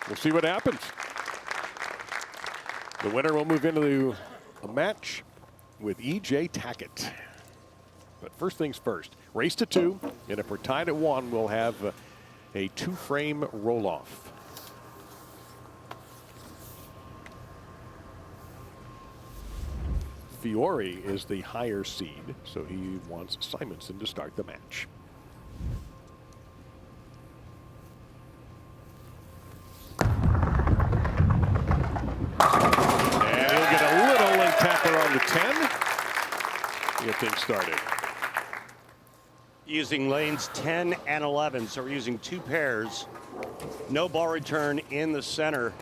We'll see what happens. The winner will move into a match with E.J. Tackett. But first things first, race to 2, and if we're tied at 1, we'll have a 2-frame roll-off. Fiore is the higher seed, so he wants Simonson to start the match. And he'll get a little link tapper on the 10 to get things started. Using lanes 10 and 11, so we're using 2 pairs. No ball return in the center.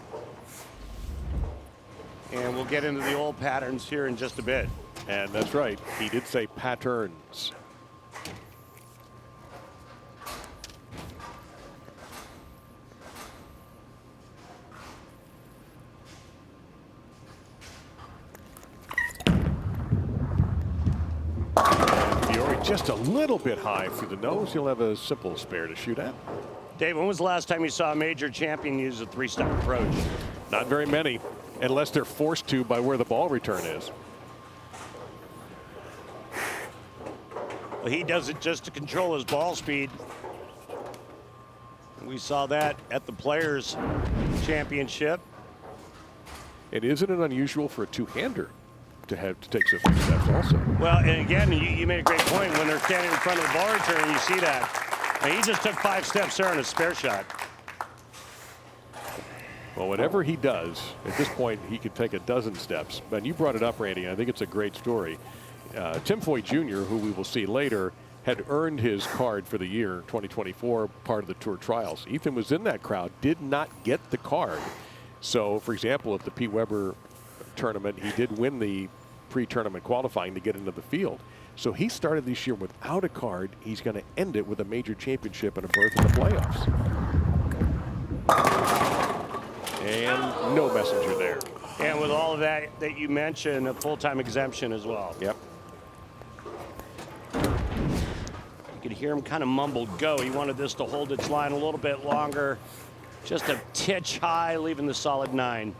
And we'll get into the old patterns here in just a bit. And that's right, he did say patterns. Just a little bit high through the nose. He'll have a simple spare to shoot at. Dave, when was the last time you saw a major champion use a 3-step approach? Not very many, unless they're forced to by where the ball return is. Well, he does it just to control his ball speed. We saw that at the Players Championship. And isn't it unusual for a 2-hander to have to take so few steps also? Well, and again, you made a great point. When they're standing in front of the ball return, you see that. And he just took 5 steps there on a spare shot. Well, whatever he does, at this point, he could take a dozen steps. But you brought it up, Randy, and I think it's a great story. Tim Foy Jr., who we will see later, had earned his card for the year 2024, part of the Tour Trials. Ethan was in that crowd, did not get the card. So, for example, at the Pete Weber tournament, he did win the pre-tournament qualifying to get into the field. So he started this year without a card. He's going to end it with a major championship and a berth in the playoffs. And no messenger there. And with all of that you mentioned, a full-time exemption as well. Yep. You could hear him kind of mumble go. He wanted this to hold its line a little bit longer. Just a titch high, leaving the solid 9.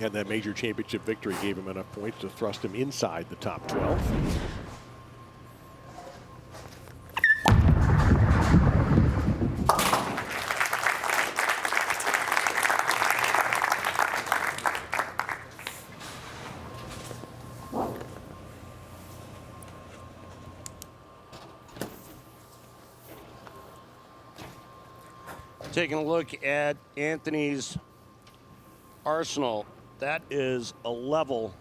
And that major championship victory gave him enough points to thrust him inside the top 12. Taking a look at Anthony's arsenal. That is a level.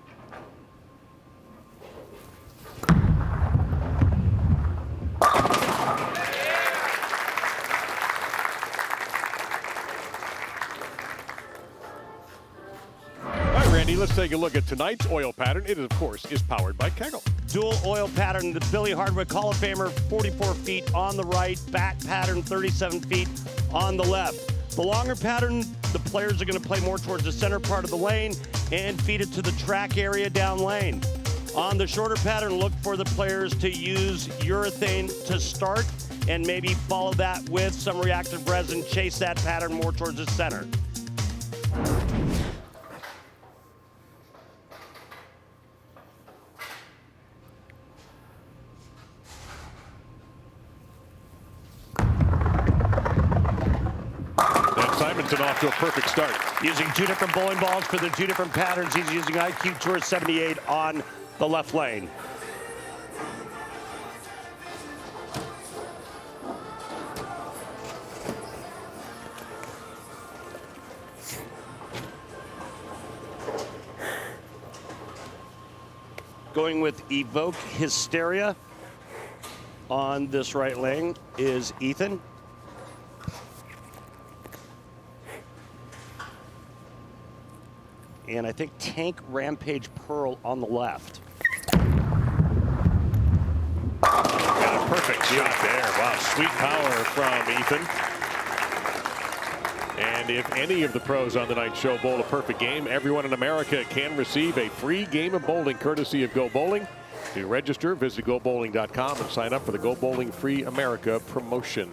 Randy, let's take a look at tonight's oil pattern. It, of course, is powered by Kegel. Dual oil pattern, the Billy Hardwick Hall of Famer, 44 feet on the right, bat pattern, 37 feet on the left. The longer pattern, the players are going to play more towards the center part of the lane and feed it to the track area down lane. On the shorter pattern, look for the players to use urethane to start and maybe follow that with some reactive resin, chase that pattern more towards the center. Simonson off to a perfect start. Using 2 different bowling balls for the 2 different patterns. He's using IQ Tour 78 on the left lane. Going with Evoke Hysteria on this right lane is Ethan. And I think Tank Rampage Pearl on the left. Got a perfect shot there. Wow, sweet power from Ethan. And if any of the pros on the night show bowl a perfect game, everyone in America can receive a free game of bowling courtesy of Go Bowling. To register, visit GoBowling.com and sign up for the Go Bowling Free America promotion.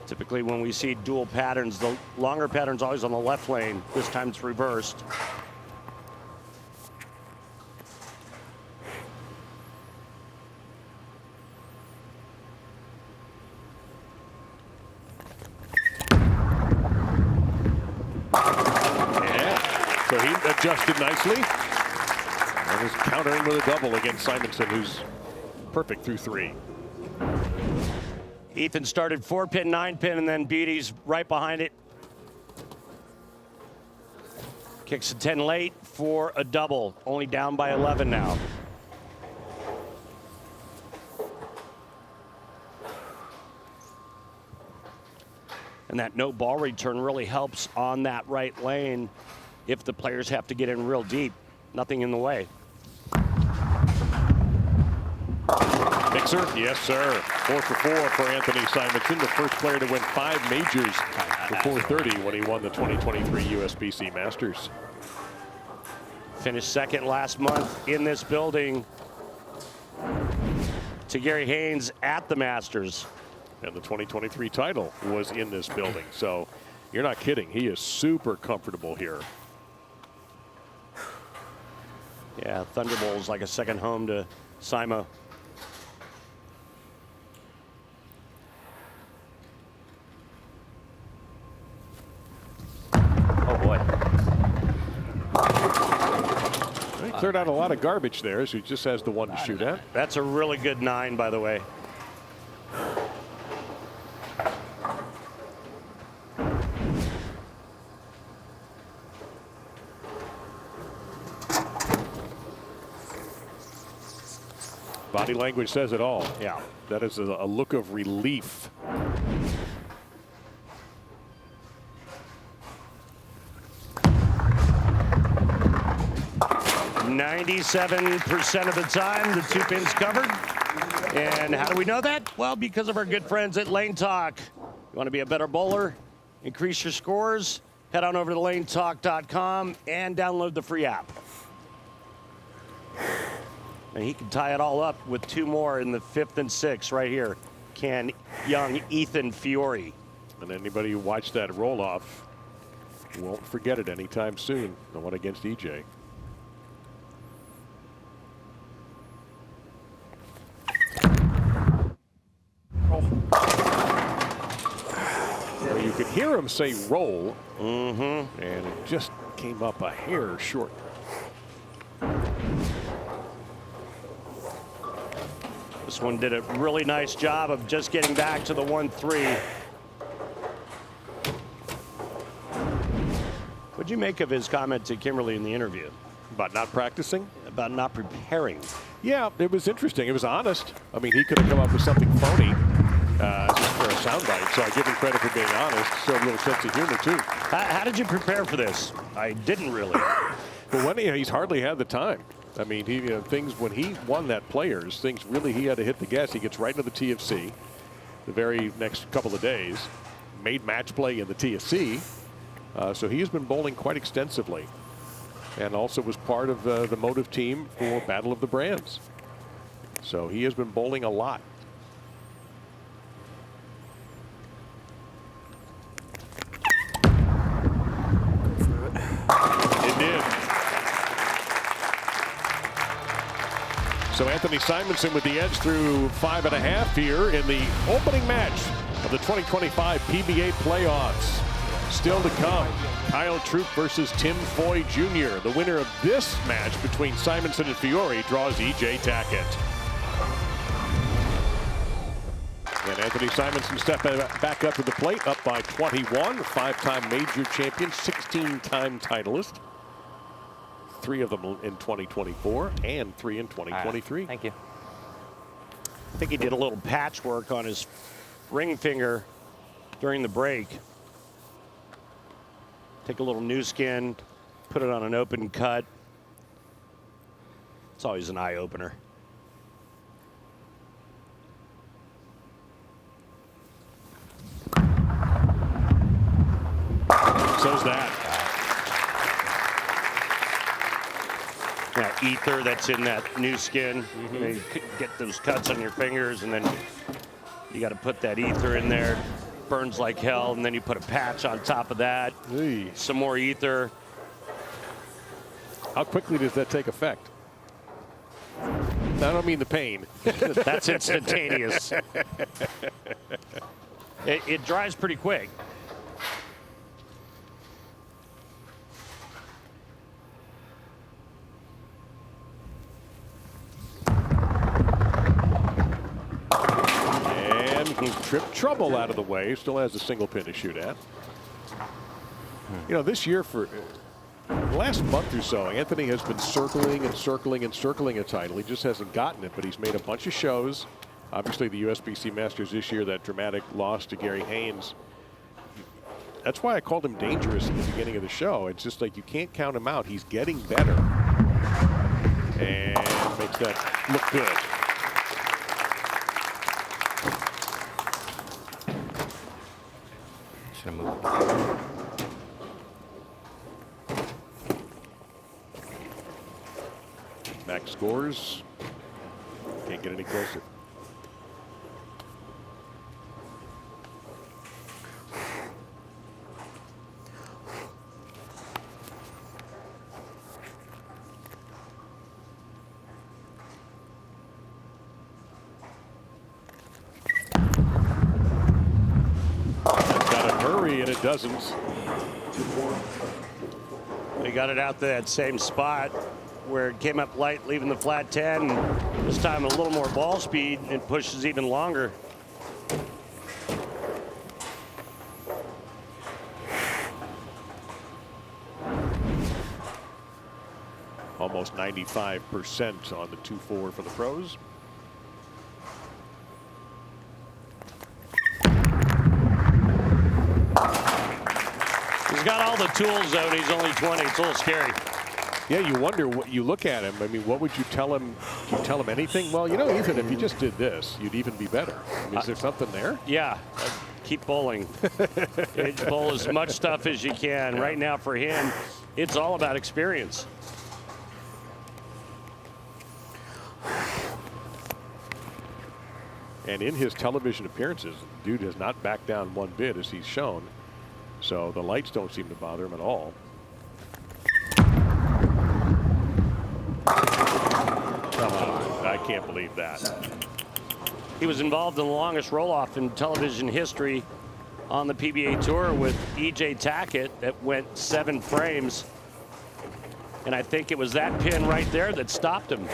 Typically when we see dual patterns, the longer pattern's always on the left lane. This time it's reversed. Yeah, so he adjusted nicely. And is countering with a double against Simonson, who's perfect through 3. Ethan started 4-pin, 9-pin, and then Beatty's right behind it. Kicks a 10 late for a double, only down by 11 now. And that no ball return really helps on that right lane if the players have to get in real deep. Nothing in the way. Mixer, yes, sir. 4 for 4 for Anthony Simonson, the first player to win 5 majors before 30 when he won the 2023 USBC Masters. Finished second last month in this building to Gary Haynes at the Masters. And the 2023 title was in this building. So you're not kidding. He is super comfortable here. Yeah, Thunderbowl's like a second home to Simo. Oh boy. He cleared out a lot of garbage there, so he just has the one to shoot at. That's a really good 9, by the way. Body language says it all. Yeah. That is a look of relief. 97% of the time, the 2 pins covered. And how do we know that? Well, because of our good friends at Lane Talk. You want to be a better bowler, increase your scores, head on over to lanetalk.com and download the free app. And he can tie it all up with 2 more in the 5th and 6th right here. Can young Ethan Fiore. And anybody who watched that roll-off won't forget it anytime soon. The one against EJ. Well, you could hear him say roll. And it just came up a hair short. This one did a really nice job of just getting back to the 1-3. What'd you make of his comment to Kimberly in the interview? About not practicing? About not preparing. Yeah, it was interesting. It was honest. I mean, he could have come up with something phony just for a soundbite. So I give him credit for being honest. Showed a little sense of humor, too. How did you prepare for this? I didn't really. But when he's hardly had the time. I mean, things when he won that Players, things really he had to hit the gas. He gets right into the TFC the very next couple of days. Made match play in the TFC. So he's been bowling quite extensively. And also was part of the motive team for Battle of the Brands. So he has been bowling a lot. It did. So Anthony Simonson with the edge through 5.5 here in the opening match of the 2025 PBA Playoffs. Still to come, Kyle Troup versus Tim Foy Jr. The winner of this match between Simonson and Fiore draws EJ Tackett. And Anthony Simonson stepping back up to the plate, up by 21. 5-time major champion, 16-time titleist. 3 of them in 2024 and 3 in 2023. Thank you. I think he did a little patchwork on his ring finger during the break. Take a little new skin, put it on an open cut. It's always an eye opener. So's that. That ether that's in that new skin. You get those cuts on your fingers, and then you got to put that ether in there. burns like hell, and then you put a patch on top of that, some more ether. How quickly does that take effect? I don't mean the pain. That's instantaneous. It dries pretty quick. Trip trouble out of the way. Still has a single pin to shoot at. You know, this year for the last month or so, Anthony has been circling and circling and circling a title. He just hasn't gotten it, but he's made a bunch of shows. Obviously, the USBC Masters this year, that dramatic loss to Gary Haynes. That's why I called him dangerous at the beginning of the show. It's just like you can't count him out. He's getting better. And makes that look good. Max scores. Can't get any closer. And it doesn't. They got it out to that same spot where it came up light, leaving the flat 10. This time a little more ball speed, and pushes even longer. Almost 95% on the 2-4 for the pros. He's got all the tools, though, and he's only 20. It's a little scary. Yeah, you wonder what you look at him. I mean, what would you tell him? Do you tell him anything? Well, you know, Ethan, if you just did this, you'd even be better. I mean, is there something there? Yeah, keep bowling. Bowl as much stuff as you can. Right now, for him, it's all about experience. And in his television appearances, dude has not backed down one bit, as he's shown. So the lights don't seem to bother him at all. Come on, I can't believe that. He was involved in the longest roll-off in television history on the PBA Tour with E.J. Tackett that went 7 frames. And I think it was that pin right there that stopped him.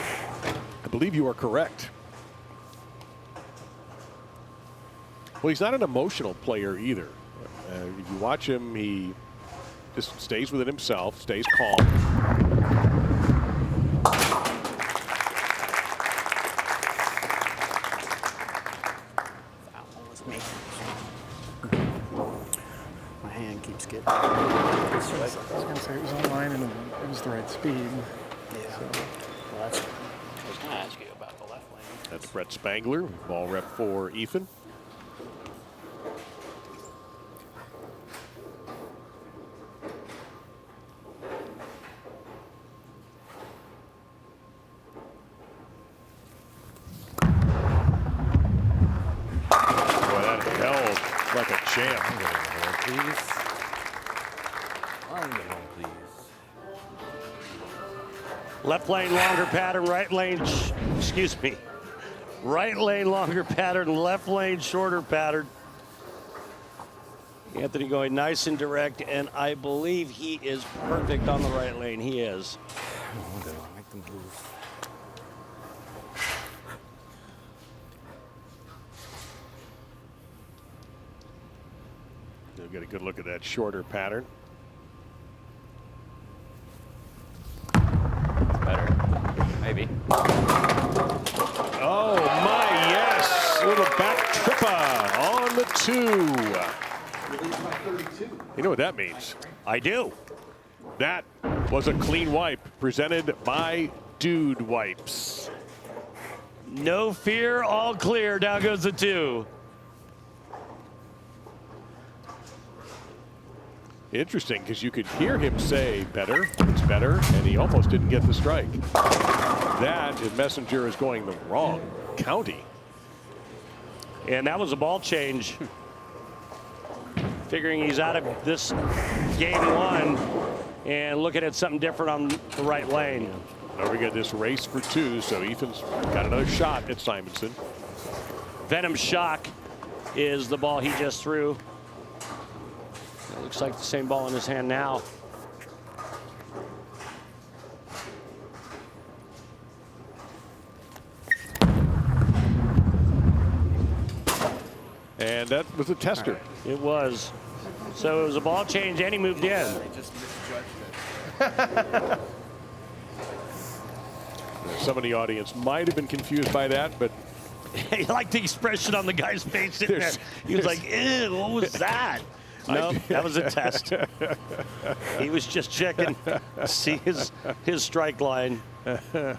I believe you are correct. Well, he's not an emotional player either. If you watch him, he just stays within himself, stays calm. My hand keeps getting. I was going to say it was online and it was the right speed. Yeah. So, well, that's. I was going to ask you about the left lane. That's Brett Spangler, ball rep for Ethan. Like a champ. Left lane longer pattern, right lane, excuse me. Right lane longer pattern, left lane shorter pattern. Anthony going nice and direct, and I believe he is perfect on the right lane. He is. Make them move. You'll get a good look at that shorter pattern. Better. Maybe. Oh, my, yes. A little back tripper on the 2. You know what that means? I do. That was a clean wipe presented by Dude Wipes. No fear, all clear. Down goes the 2. Interesting, because you could hear him say, better, it's better, and he almost didn't get the strike. That, if Messenger is going the wrong county. And that was a ball change. figuring he's out of this game 1 and looking at something different on the right lane. Now we got this race for 2, so Ethan's got another shot at Simonson. Venom Shock is the ball he just threw. It looks like the same ball in his hand now. And that was a tester. It was. So it was a ball change and he moved in. They just misjudged it. Some of the audience might have been confused by that, but I like the expression on the guy's face in there. He was like, ew, what was that? No, that was a test. He was just checking to see his strike line. there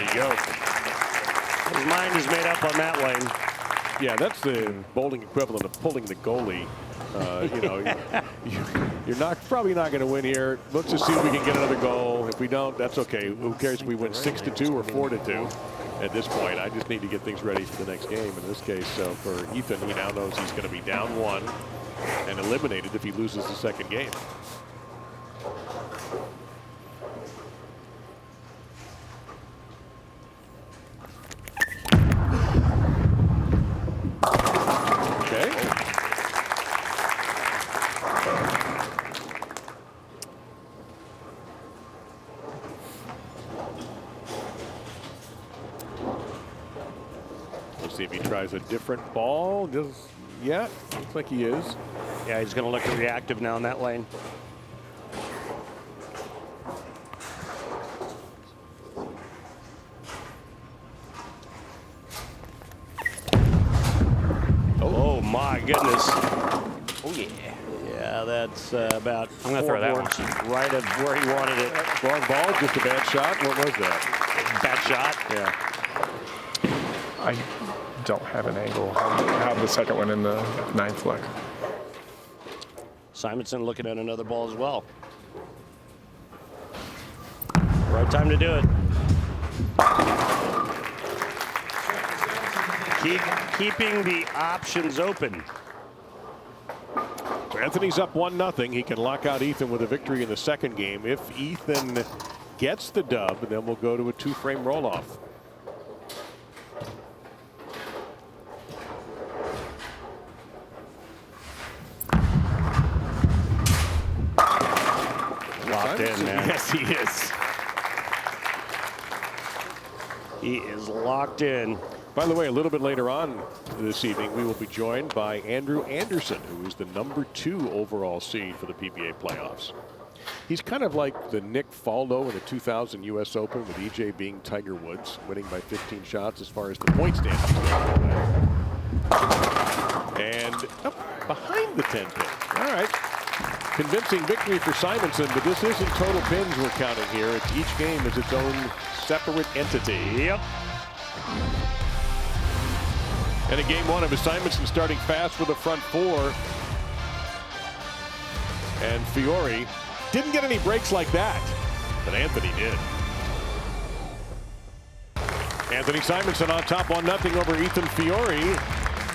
you go. His mind is made up on that lane. Yeah, that's the bowling equivalent of pulling the goalie. You know, you're probably not going to win here. Let's just see if we can get another goal. If we don't, that's okay. Who cares if we win 6-2 or 4-2 at this point? I just need to get things ready for the next game. In this case, for Ethan, he now knows he's going to be down 1 and eliminated if he loses the second game. See if he tries a different ball. Yeah, looks like he is. Yeah, he's going to look reactive now in that lane. Oh my goodness. Oh, yeah. Yeah, that's about I'm going to throw that one. Right of where he wanted it. Wrong ball, just a bad shot. What was that? Bad shot? Yeah. I don't have an angle. I have the second one in the 9th flick. Simonson looking at another ball as well. Right time to do it. Keeping the options open. So Anthony's up 1-0. He can lock out Ethan with a victory in the second game. If Ethan gets the dub, then we'll go to a 2-frame roll-off. Locked in, man. Yes, he is. He is locked in. By the way, a little bit later on this evening, we will be joined by Andrew Anderson, who is the #2 overall seed for the PBA playoffs. He's kind of like the Nick Faldo in the 2000 U.S. Open, with EJ being Tiger Woods, winning by 15 shots as far as the point standings go. And up behind the 10 pin. All right. Convincing victory for Simonson, but this isn't total pins we're counting here. It's each game is its own separate entity. Yep. And in game 1 of Simonson starting fast with a front 4. And Fiore didn't get any breaks like that, but Anthony did. Anthony Simonson on top 1-0 over Ethan Fiore.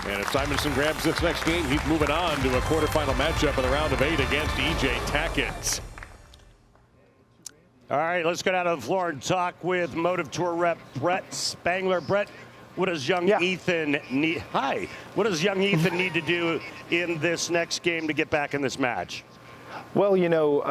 And if Simonson grabs this next game, he's moving on to a quarterfinal matchup in the round of 8 against EJ Tackett. All right, let's go down to the floor and talk with Motive Tour rep Brett Spangler. Brett, what does young Ethan need? Hi. What does young Ethan need to do in this next game to get back in this match? Well, you know,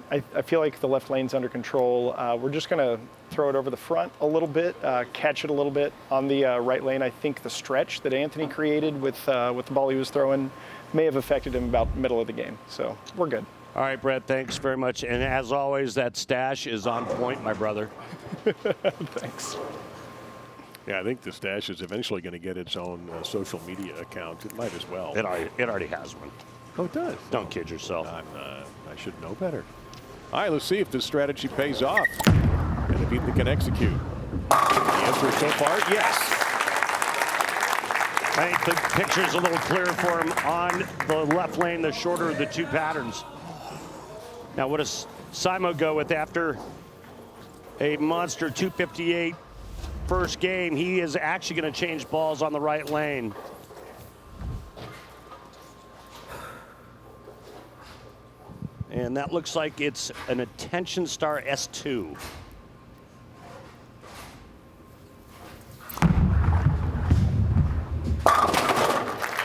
I feel like the left lane's under control. We're just going to throw it over the front a little bit, catch it a little bit on the right lane. I think the stretch that Anthony created with the ball he was throwing may have affected him about the middle of the game. So we're good. All right, Brett, thanks very much. And as always, that stash is on point, my brother. Thanks. Yeah, I think the stash is eventually going to get its own social media account. It might as well. It already has one. Oh, it does? Don't kid yourself. I should know better. All right, let's see if this strategy pays off and if Ethan can execute. The answer so far, yes. I think the picture's a little clearer for him on the left lane, the shorter of the two patterns. Now, what does Simo go with after a monster 258 first game, he is actually going to change balls on the right lane. And that looks like it's an Attention Star S2.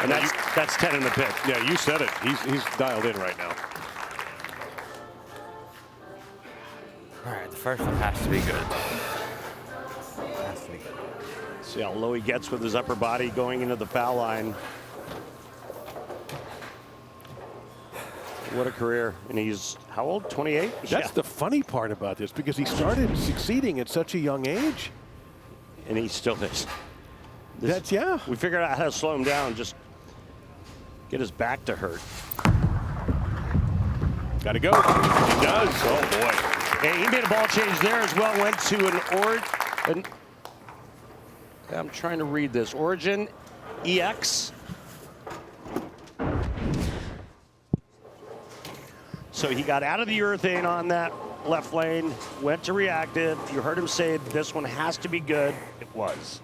And that's 10 in the pit. Yeah, you said it. He's dialed in right now. All right, the first one has to be good. Has to be good. See how low he gets with his upper body going into the foul line. What a career. And he's, how old, 28? That's the funny part about this, because he started succeeding at such a young age. And he still is. Yeah. We figured out how to slow him down, just get his back to hurt. Got to go. He does. Oh, boy. Hey, he made a ball change there as well. Went to I'm trying to read this. Origin EX. So he got out of the urethane on that left lane, went to reactive. You heard him say this one has to be good. It was.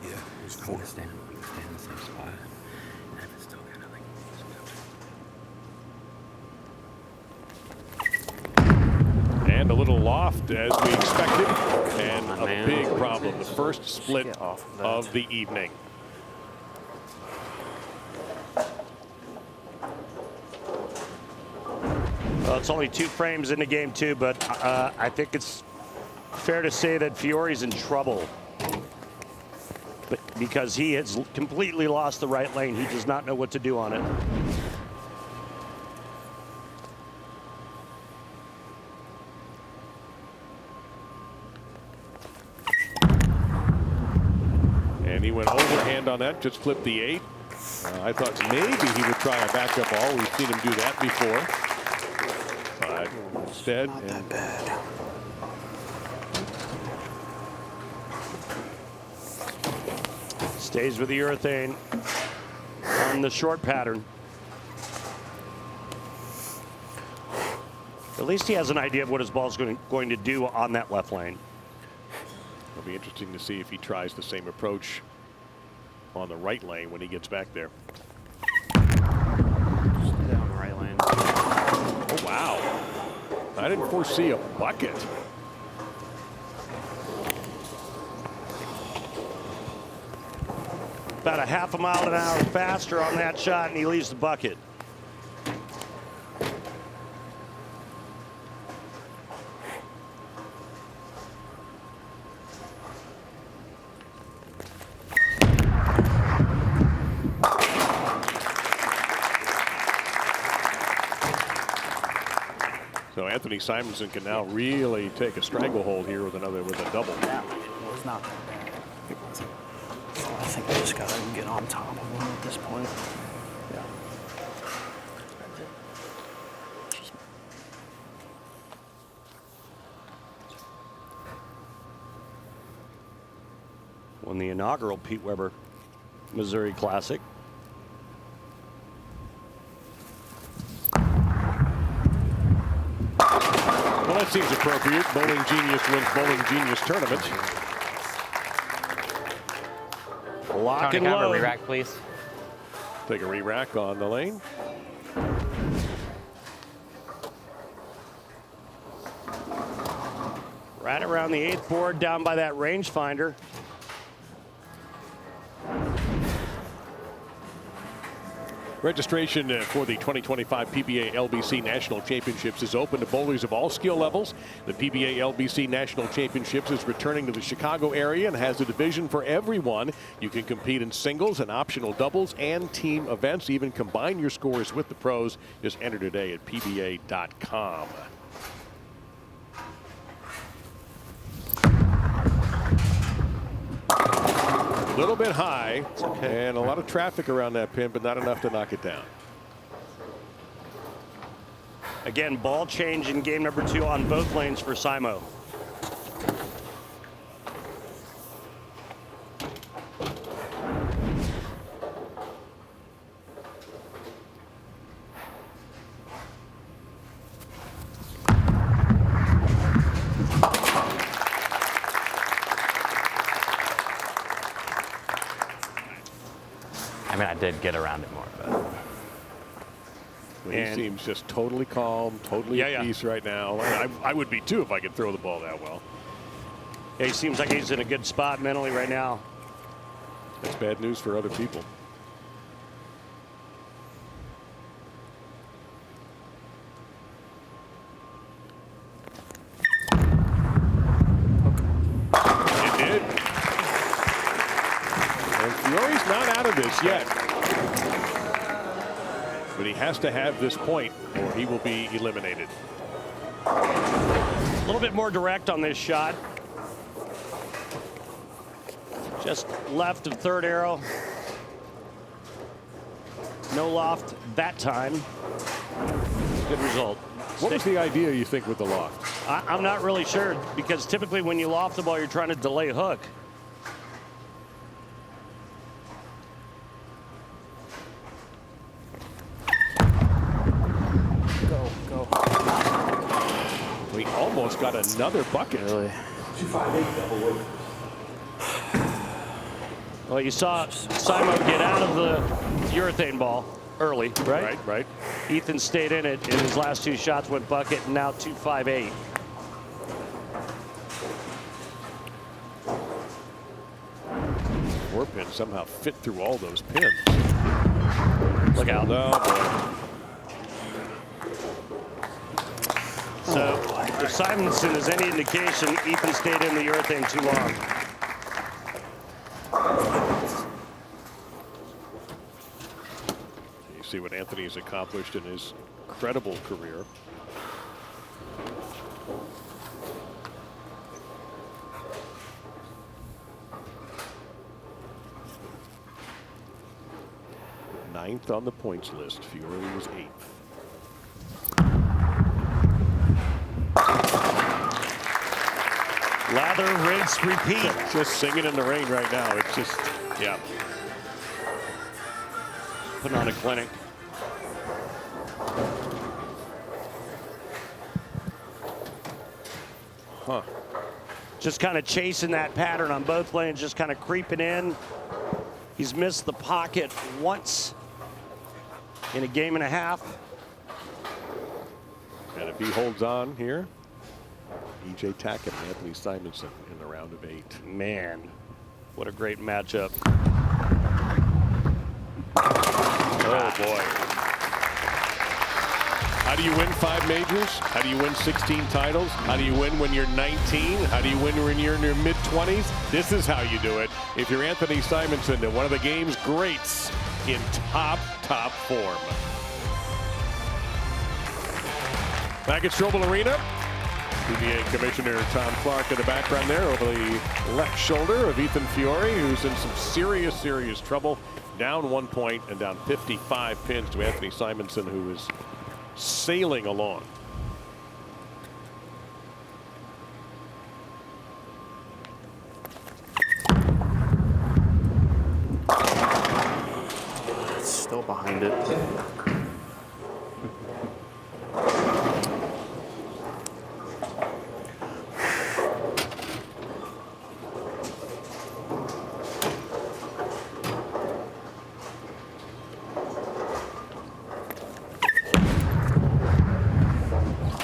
Yeah, it's cool. Stand in the same spot. And if it's still kind of like. And a little loft as we expected. And a man. big problem. The first split Get off of that. of the evening. Well, it's only 2 frames into game 2, but I think it's fair to say that Fiore's in trouble. But because he has completely lost the right lane. He does not know what to do on it. And he went overhand on that, just flipped the 8. I thought maybe he would try a backup ball. We've seen him do that before. But instead, Stays with the urethane on the short pattern. At least he has an idea of what his ball's going to do on that left lane. It'll be interesting to see if he tries the same approach on the right lane when he gets back there. Down the right lane. Oh, wow. I didn't foresee a bucket. About a half a mile an hour faster on that shot, and he leaves the bucket. So Anthony Simonson can now really take a stranglehold here with a double. That was not that bad. It wasn't. So I think I just gotta get on top of him at this point. Yeah. Won the inaugural Pete Weber Missouri Classic. Well, that seems appropriate. Bowling Genius wins Bowling Genius tournament. Lock Tony, and can I have a load. re-rack, please? Take a re-rack on the lane. Right around the 8th board, down by that rangefinder. Registration for the 2025 PBA LBC National Championships is open to bowlers of all skill levels. The PBA LBC National Championships is returning to the Chicago area and has a division for everyone. You can compete in singles and optional doubles and team events. Even combine your scores with the pros. Just enter today at pba.com. A little bit high, and a lot of traffic around that pin, but not enough to knock it down. Again, ball change in game number 2 on both lanes for Simo. I'd get around it more. But He seems just totally calm, totally at peace right now. I would be too if I could throw the ball that well. Yeah, he seems like he's in a good spot mentally right now. That's bad news for other people. It did. And Fiore's not out of this yet. But he has to have this point or he will be eliminated. A little bit more direct on this shot. Just left of third arrow. No loft that time. Good result. What was the idea, you think, with the loft? I'm not really sure, because typically when you loft the ball, you're trying to delay hook. Go. We almost got another bucket. Really? 258 double work. Well, you saw Simon get out of the urethane ball early, right? Right. Ethan stayed in it, and his last two shots went bucket, and now 258. Four pin somehow fit through all those pins. Look out. Oh, boy. So if Simonson is any indication, Ethan stayed in the urethane too long. You see what Anthony's accomplished in his incredible career. Ninth on the points list. Fiore was 8th. Lather, rinse, repeat. Just singing in the rain right now. It's just, yeah. Putting on a clinic. Huh. Just kind of chasing that pattern on both lanes, just kind of creeping in. He's missed the pocket once in a game and a half. And if he holds on here, E.J. Tackett and Anthony Simonson in the round of 8. Man, what a great matchup. Oh, boy. How do you win 5 majors? How do you win 16 titles? How do you win when you're 19? How do you win when you're in your mid-20s? This is how you do it. If you're Anthony Simonson, and one of the game's greats in top form. Back at Strobel Arena, PBA Commissioner Tom Clark in the background there over the left shoulder of Ethan Fiore, who's in some serious trouble. Down 1 point and down 55 pins to Anthony Simonson, who is sailing along. Still behind it.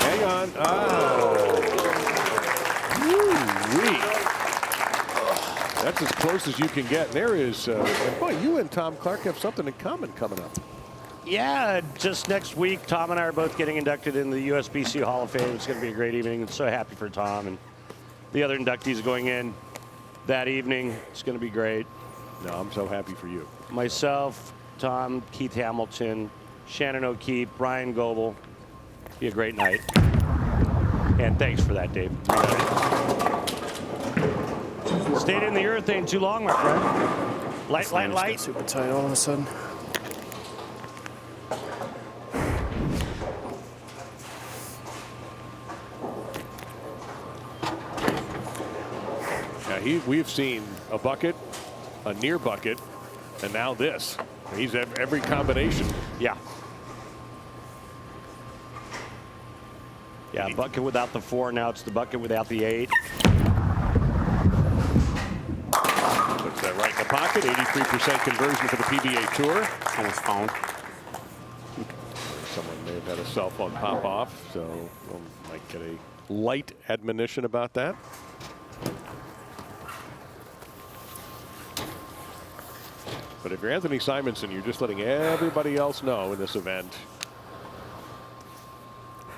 Hang on. Woo-wee. That's as close as you can get. And there is, and boy, you and Tom Clark have something in common coming up. Yeah, just next week, Tom and I are both getting inducted into the USBC Hall of Fame. It's going to be a great evening. I'm so happy for Tom and the other inductees going in that evening. It's going to be great. No, I'm so happy for you. Myself, Tom, Keith Hamilton, Shannon O'Keefe, Brian Goebel. Be a great night. And thanks for that, Dave. Stayed in the urethane too long, my friend. Light. Super tight all of a sudden. Yeah, we've seen a bucket, a near bucket, and now this. He's every combination. Yeah. Yeah, bucket without the 4. Now it's the bucket without the 8. But that right in the pocket. 83% conversion for the PBA Tour. Almost found. Someone may have had a cell phone pop off, so we might get a light admonition about that. But if you're Anthony Simonson, you're just letting everybody else know in this event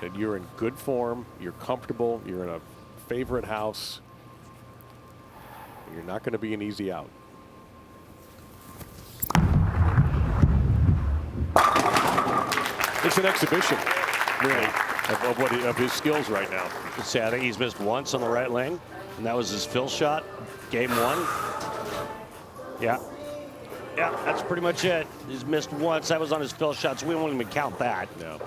that you're in good form, you're comfortable, you're in a favorite house. You're not going to be an easy out. It's an exhibition, really, of his skills right now. See, I think he's missed once on the right lane, and that was his fill shot, game 1. Yeah, that's pretty much it. He's missed once. That was on his fill shot, so we won't even count that. No.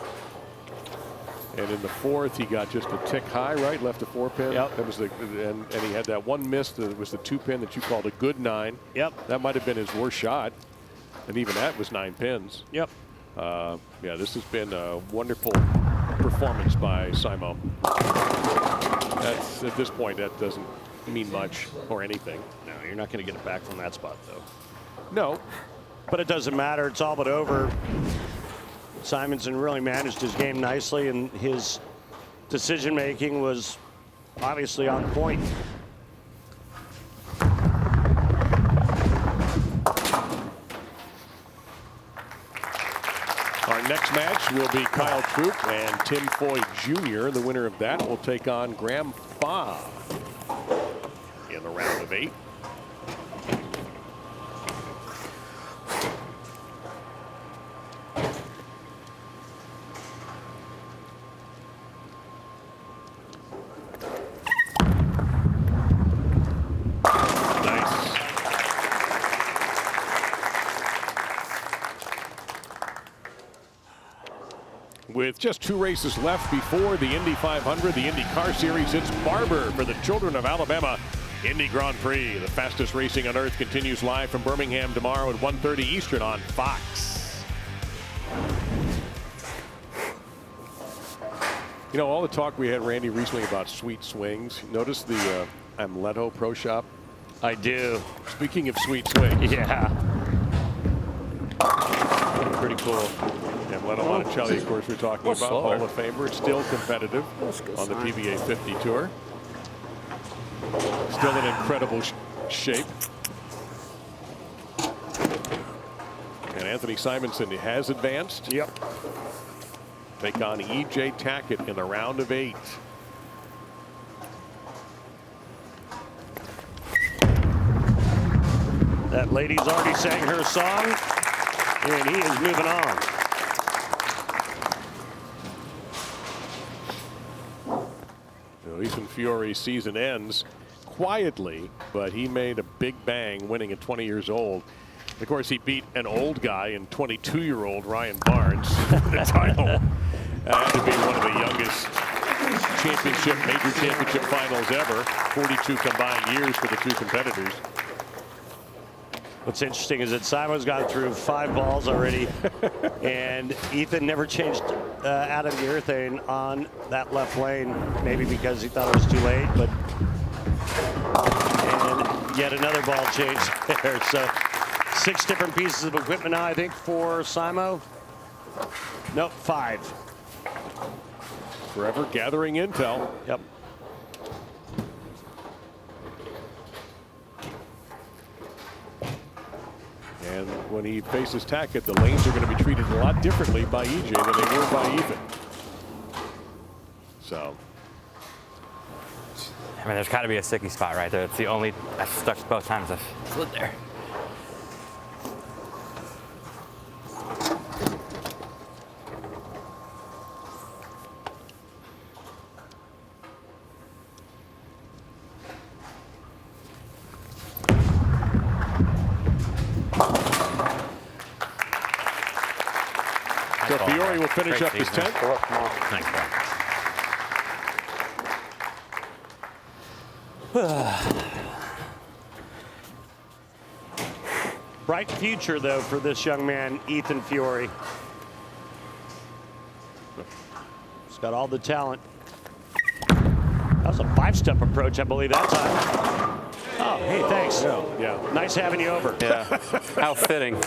And in the 4th, he got just a tick high, right? Left a 4-pin. Yep. That was and he had that one miss that was the 2-pin that you called a good 9. Yep. That might have been his worst shot, and even that was 9 pins. Yep. Yeah, this has been a wonderful performance by Simo. That's, at this point, that doesn't mean much or anything. No, you're not going to get it back from that spot, though. No. But it doesn't matter. It's all but over. Simonson really managed his game nicely, and his decision-making was obviously on point. Our next match will be Kyle Troup and Tim Foy Jr. The winner of that will take on Graham Fa in the round of 8. With just 2 races left before the Indy 500, the Indy Car Series, it's Barber for the Children of Alabama Indy Grand Prix. The fastest racing on earth continues live from Birmingham tomorrow at 1:30 Eastern on Fox. You know, all the talk we had, Randy, recently about sweet swings. Notice the Amleto Pro Shop? I do. Speaking of sweet swings. Yeah. Pretty cool. Amleto Monticelli, of course, we're talking about. slower. Hall of Famer, still competitive on the PBA 50 Tour. Still in incredible shape. And Anthony Simonson has advanced. Yep. Take on E.J. Tackett in the round of 8. That lady's already sang her song, and he is moving on. So Ethan Fiore's season ends quietly, but he made a big bang, winning at 20 years old. Of course, he beat an old guy in 22-year-old Ryan Barnes for the title. Had to be one of the youngest major championship finals ever. 42 combined years for the two competitors. What's interesting is that Simon's gone through 5 balls already, and Ethan never changed out of the urethane on that left lane, maybe because he thought it was too late, but and yet another ball change there. So 6 different pieces of equipment now, I think, for Simo. Nope, 5. Forever gathering intel. Yep. And when he faces Tackett, the lanes are going to be treated a lot differently by EJ than they were by Ethan. So. I mean, there's got to be a sticky spot right there. It's the only, I've stuck both times I've slid there. So Fiore will finish up his 10th. Thanks, Bright future, though, for this young man, Ethan Fiore. He's got all the talent. That was a 5-step approach, I believe, that time. Oh, hey, thanks. Yeah. Nice having you over. Yeah. How fitting.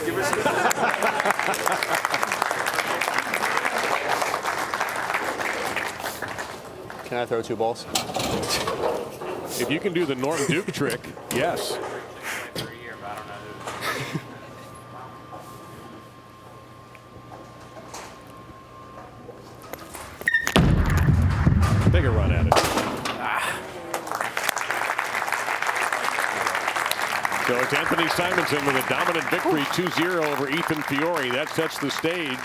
Can I throw 2 balls? If you can do the Norm Duke trick, yes. Take a run at it. So it's Anthony Simonson with a dominant victory, 2-0 over Ethan Fiore. That sets the stage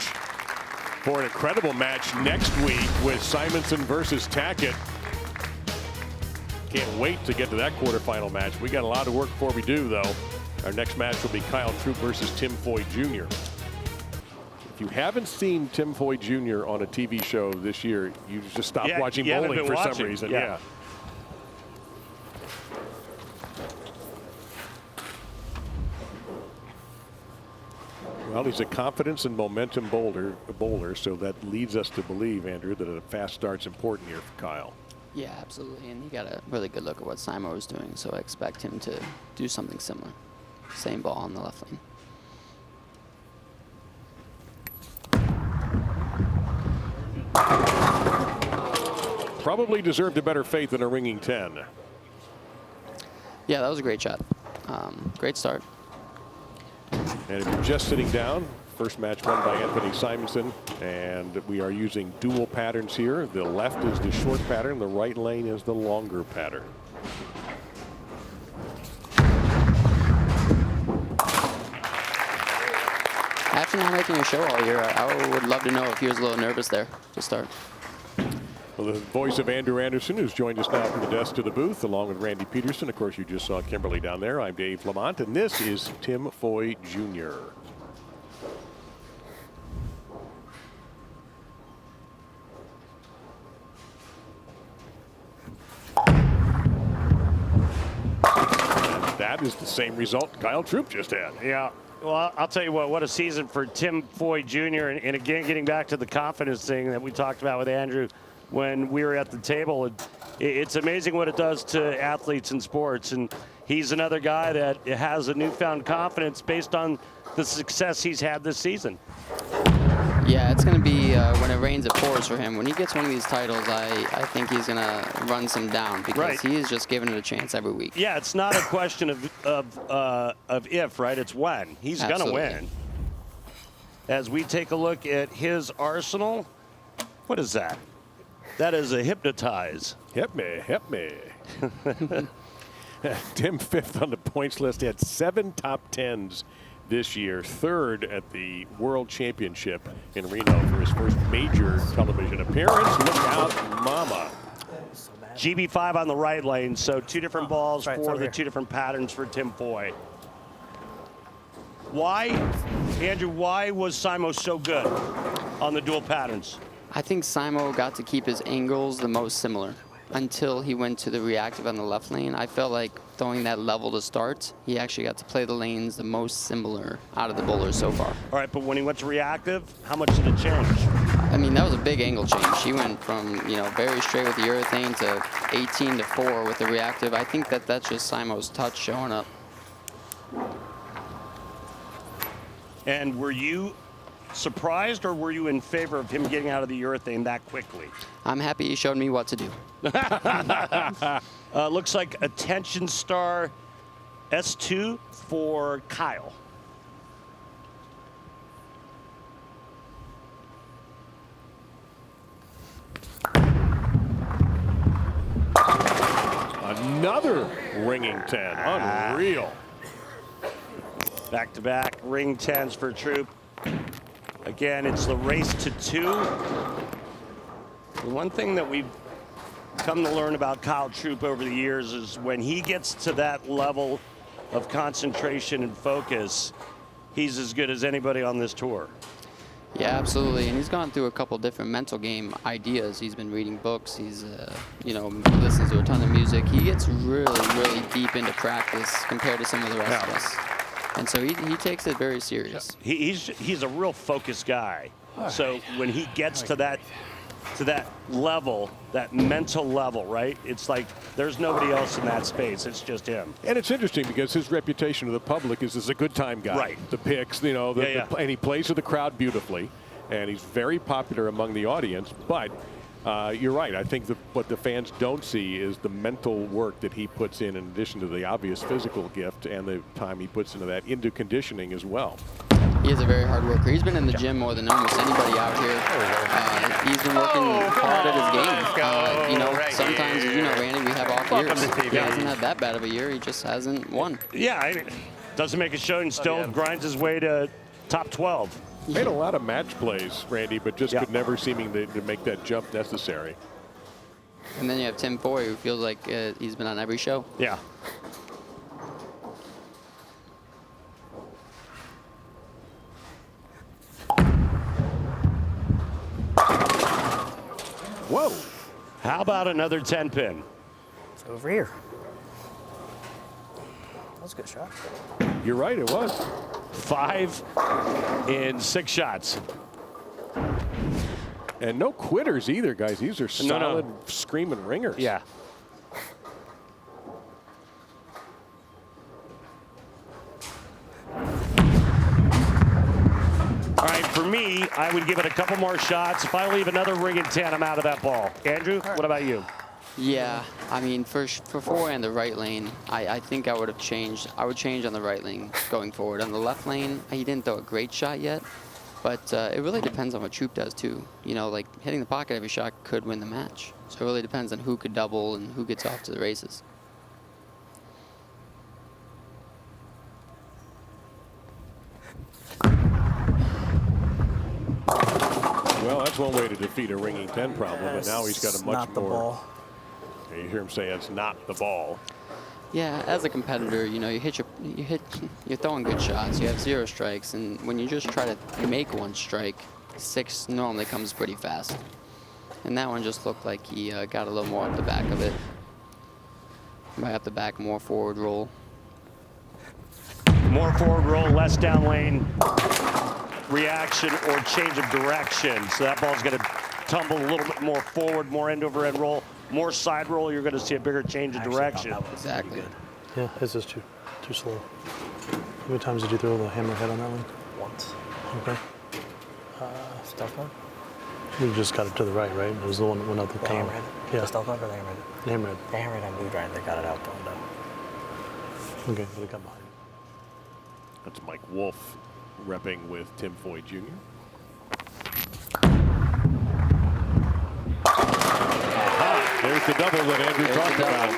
for an incredible match next week with Simonson versus Tackett. Can't wait to get to that quarterfinal match. We got a lot of work before we do, though. Our next match will be Kyle Troup versus Tim Foy Jr. If you haven't seen Tim Foy Jr. on a TV show this year, you just stopped watching bowling for some reason. Yeah. Well, he's a confidence and momentum bowler, so that leads us to believe, Andrew, that a fast start's important here for Kyle. Yeah, absolutely. And he got a really good look at what Simo was doing, so I expect him to do something similar. Same ball on the left lane. Probably deserved a better fate than a ringing 10. Yeah, that was a great shot. Great start. And if you're just sitting down, first match won by Anthony Simonson, and we are using dual patterns here. The left is the short pattern, the right lane is the longer pattern. After not making a show all year, I would love to know if he was a little nervous there to start. Well, the voice of Andrew Anderson, who's joined us now from the desk to the booth, along with Randy Peterson. Of course, you just saw Kimberly down there. I'm Dave Lamont, and this is Tim Foy Jr. And that is the same result Kyle Troup just had. Yeah. Well, I'll tell you what a season for Tim Foy Jr. And again, getting back to the confidence thing that we talked about with Andrew when we were at the table. It's amazing what it does to athletes in sports. And he's another guy that has a newfound confidence based on the success he's had this season. Yeah, it's going to be when it rains, it pours for him. When he gets one of these titles, I think he's going to run some down because he is just giving it a chance every week. Yeah, it's not a question of if, right? It's when. He's going to win. As we take a look at his arsenal, what is that? That is a hypnotize. Hit me, hit me. Tim, 5th on the points list. He had 7 top 10s this year, 3rd at the World Championship in Reno for his first major television appearance. Look out, mama. GB5 on the right lane, so 2 different balls for the 2 different patterns for Tim Foy. Why, Andrew, why was Simo so good on the dual patterns? I think Simo got to keep his angles the most similar until he went to the reactive on the left lane. I felt like throwing that level to start, he actually got to play the lanes the most similar out of the bowlers so far. All right, but when he went to reactive, how much did it change? I mean, that was a big angle change. He went from, very straight with the urethane to 18 to 4 with the reactive. I think that's just Simo's touch showing up. And were you surprised, or were you in favor of him getting out of the urethane that quickly? I'm happy he showed me what to do. Looks like Attention Star S2 for Kyle. Another ringing 10. Unreal. Back-to-back ring 10s for Troup. Again, it's the race to 2. The one thing that we've come to learn about Kyle Troup over the years is when he gets to that level of concentration and focus, he's as good as anybody on this tour. Yeah, absolutely. And he's gone through a couple different mental game ideas. He's been reading books. He's, listens to a ton of music. He gets really, really deep into practice compared to some of the rest of us. And so he takes it very serious. He's a real focused guy. So when he gets to that to that level, that mental level, right? It's like there's nobody else in that space. It's just him. And it's interesting because his reputation to the public is as a good time guy. Right. The picks, you know, and he plays with the crowd beautifully, and he's very popular among the audience. But you're right. I think what the fans don't see is the mental work that he puts in addition to the obvious physical gift and the time he puts into that, into conditioning as well. He is a very hard worker. He's been in the gym more than almost anybody out here. He's been working hard at his game. You know, sometimes, you know, Randy, we have off years. He hasn't had that bad of a year. He just hasn't won. Yeah, doesn't make a showing. Still grinds his way to top 12. Made a lot of match plays, Randy, but just could never seem to make that jump necessary. And then you have Tim Foy, who feels like he's been on every show. Yeah. Whoa. How about another 10-pin? It's over here. That was a good shot. You're right, it was. 5 in 6 shots. And no quitters either, guys. These are solid, screaming ringers. Yeah. All right, for me, I would give it a couple more shots. If I leave another ring in 10, I'm out of that ball. Andrew, what about you? Yeah, I mean, for Foy in the right lane, I think I would have changed. I would change on the right lane going forward. On the left lane, he didn't throw a great shot yet, but it really depends on what Troup does too. You know, like hitting the pocket every shot could win the match. So it really depends on who could double and who gets off to the races. Well, that's one way to defeat a ringing 10 problem, but now he's got a much not the more. ball. You hear him say it's not the ball. Yeah, as a competitor, you know, you're throwing good shots. You have 0 strikes, and when you just try to make 1 strike, 6 normally comes pretty fast. And that one just looked like he got a little more up the back of it. Might have to back more forward roll. More forward roll, less down lane reaction or change of direction. So that ball's going to tumble a little bit more forward, more end over end roll, more side roll. You're going to see a bigger change of direction. Exactly. Yeah, it's just too slow. How many times did you throw the hammerhead on that one? Once. Okay. Stealth mode? You just got it to the right, right? It was the one that went out the The tunnel. hammerhead? Yeah. The stealth mode or the hammerhead? The hammerhead. The hammerhead I moved right. They got it out the window. Okay, but it got behind. That's Mike Wolf repping with Tim Foy Jr. There's the double that Andrew talked about.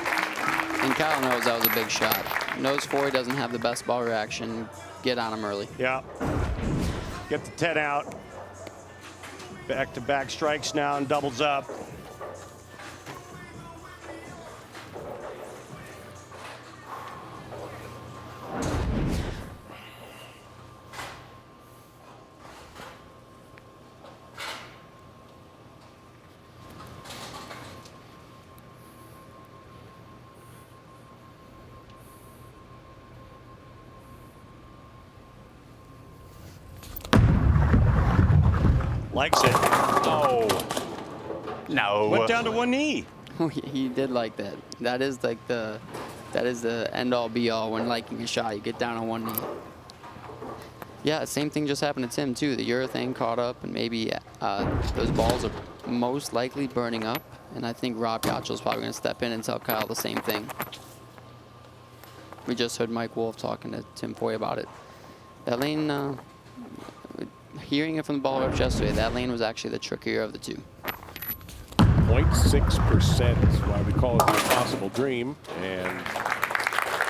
And Kyle knows that was a big shot. Knows Foy doesn't have the best ball reaction. Get on him early. Yeah. Get the 10 out. Back-to-back strikes now and doubles up. Likes it. Oh. No. Went down to one knee. He did like that. That is like the end all be all when liking a shot. You get down on one knee. Yeah, same thing just happened to Tim too. The urethane caught up, and maybe those balls are most likely burning up. And I think Rob Yachel's probably going to step in and tell Kyle the same thing. We just heard Mike Wolf talking to Tim Foy about it. That lane, hearing it from the ball reps yesterday, that lane was actually the trickier of the two. 0.6% is why we call it the impossible dream. And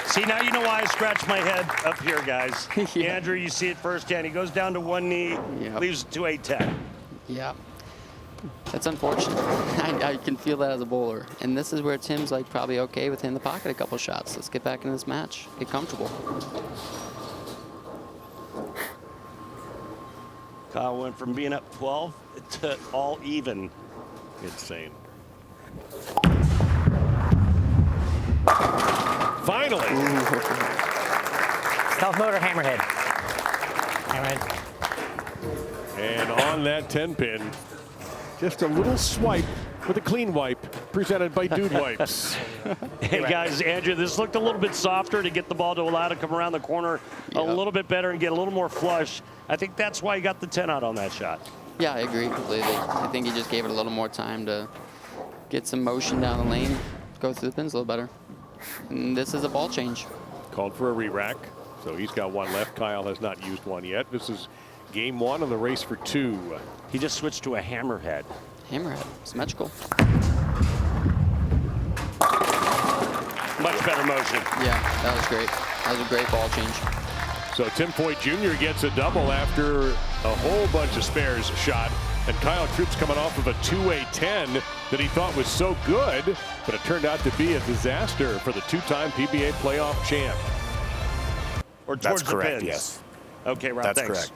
see, now you know why I scratch my head up here, guys. Yeah. Andrew, you see it firsthand. He goes down to one knee, leaves it to a 10. Yeah. That's unfortunate. I can feel that as a bowler. And this is where Tim's like probably okay with hitting the pocket a couple shots. Let's get back in this match. Get comfortable. Kyle went from being up 12 to all even. insane. Finally. Stealth mode or hammerhead? Hammerhead. And on that 10 pin, Just a little swipe with a clean wipe presented by Dude Wipes. Hey guys, Andrew, this looked a little bit softer to get the ball to allow to come around the corner a little bit better and get a little more flush. I think that's why he got the 10 out on that shot. Yeah, I agree completely. I think he just gave it a little more time to get some motion down the lane, go through the pins a little better. And this is a ball change. Called for a re-rack, so he's got one left. Kyle has not used one yet. This is game 1 of the race for 2. He just switched to a hammerhead. Hammerhead, symmetrical. Much better motion. Yeah, that was great. That was a great ball change. So Tim Foyt Jr. gets a double after a whole bunch of spares shot. And Kyle Troup's coming off of a two-way 10 that he thought was so good, but it turned out to be a disaster for the 2-time PBA playoff champ. Or towards That's correct, the pins. yes. Okay, Rob, That's thanks. correct.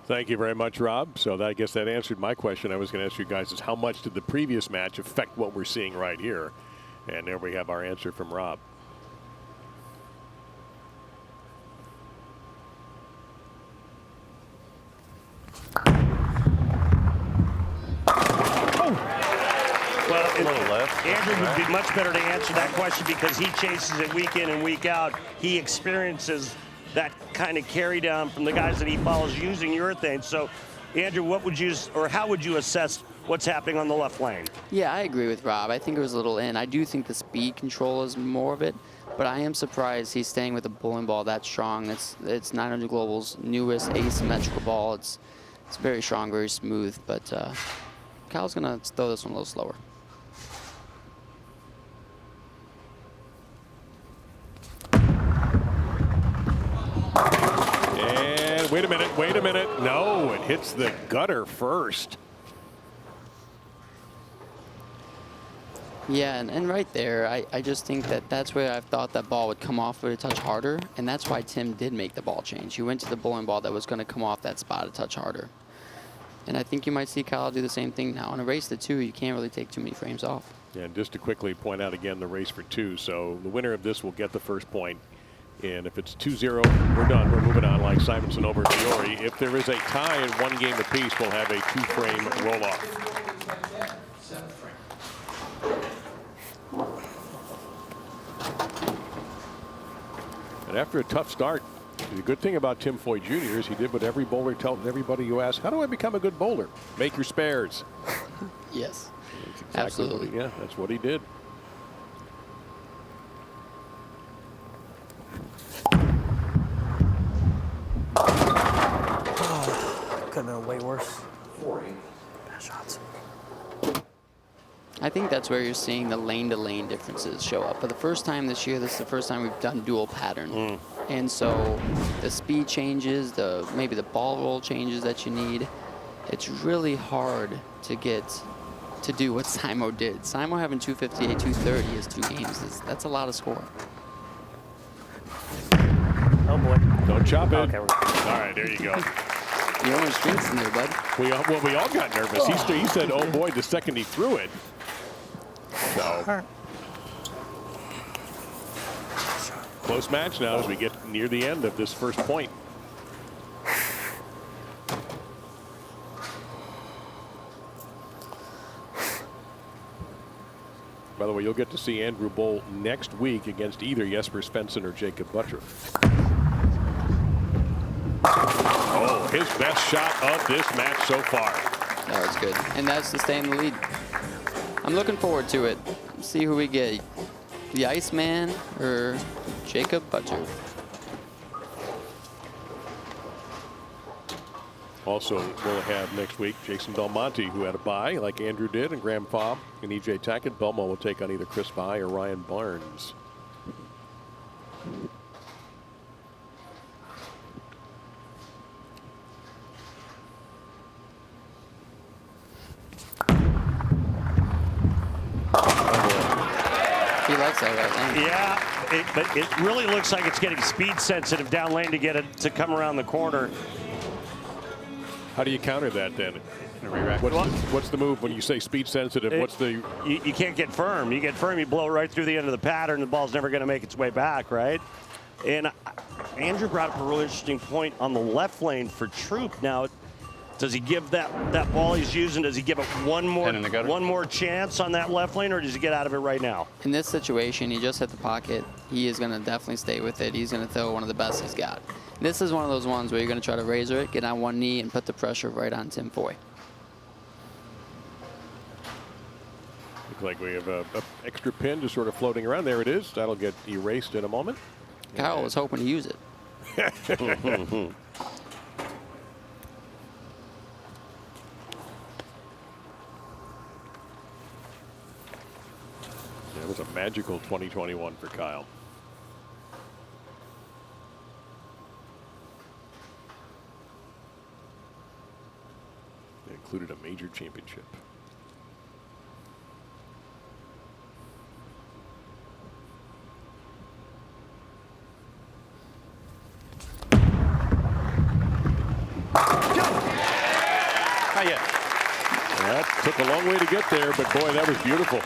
Thank you very much, Rob. So I guess that answered my question. I was going to ask you guys is how much did the previous match affect what we're seeing right here? And there we have our answer from Rob. Well, Andrew would be much better to answer that question because he chases it week in and week out. He experiences that kind of carry down from the guys that he follows using urethane. So, Andrew, what would you, or how would you assess what's happening on the left lane? Yeah, I agree with Rob. I think it was a little in. I do think the speed control is more of it, but I am surprised he's staying with a bowling ball that strong. It's 900 Global's newest asymmetrical ball. It's very strong, very smooth, but Kyle's gonna throw this one a little slower. And wait a minute. No, it hits the gutter first. Yeah, and right there, I just think that's where I thought that ball would come off a touch harder, and that's why Tim did make the ball change. He went to the bowling ball that was going to come off that spot a touch harder. And I think you might see Kyle do the same thing now. In a race to 2, you can't really take too many frames off. Yeah, and just to quickly point out again the race for 2. So the winner of this will get the first point. And if it's 2-0, we're done. We're moving on like Simonson over Fiore. If there is a tie in 1 game apiece, we'll have a 2-frame roll-off. And after a tough start, the good thing about Tim Foyt Jr. is he did what every bowler tells everybody you ask, how do I become a good bowler? Make your spares. Yes, That's exactly absolutely. That's what he did. Could have been way worse. 4-8. Bad shots. I think that's where you're seeing the lane-to-lane differences show up. For the first time this year, this is the first time we've done dual pattern. And so the speed changes, maybe the ball roll changes that you need. It's really hard to get to do what Simo did. Simo having 258, 230 is 2 games. That's a lot of score. Oh boy. Don't chop it. Okay, we're good. All right, there you go. The orange drinks in there, bud. We all got nervous. He said, oh boy, the second he threw it. So close match now as we get near the end of this first point. By the way, you'll get to see Andrew bowl next week against either Jesper Svensson or Jacob Butler. Oh, his best shot of this match so far. That was good. And that's to stay in the lead. I'm looking forward to it. See who we get. The Iceman or Jacob Butler. Also, we'll have next week Jason Belmonte, who had a bye like Andrew did, and Graham Fobb and EJ Tackett. Belmo will take on either Chris Bye or Ryan Barnes. He likes that right lane. Yeah, but it really looks like it's getting speed sensitive down lane to get it to come around the corner. How do you counter that then? What's the move when you say speed sensitive? You can't get firm. You get firm, you blow right through the end of the pattern. The ball's never going to make its way back, right? And Andrew brought up a really interesting point on the left lane for Troup. Now, Does he give that ball he's using, does he give it one more chance on that left lane, or does he get out of it right now? In this situation, he just hit the pocket. He is going to definitely stay with it. He's going to throw one of the best he's got. This is one of those ones where you're going to try to razor it, get on one knee, and put the pressure right on Tim Foy. Looks like we have a extra pin just sort of floating around. There it is. That'll get erased in a moment. Kyle was hoping to use it. It was a magical 2021 for Kyle. It included a major championship. That took a long way to get there, but boy, that was beautiful.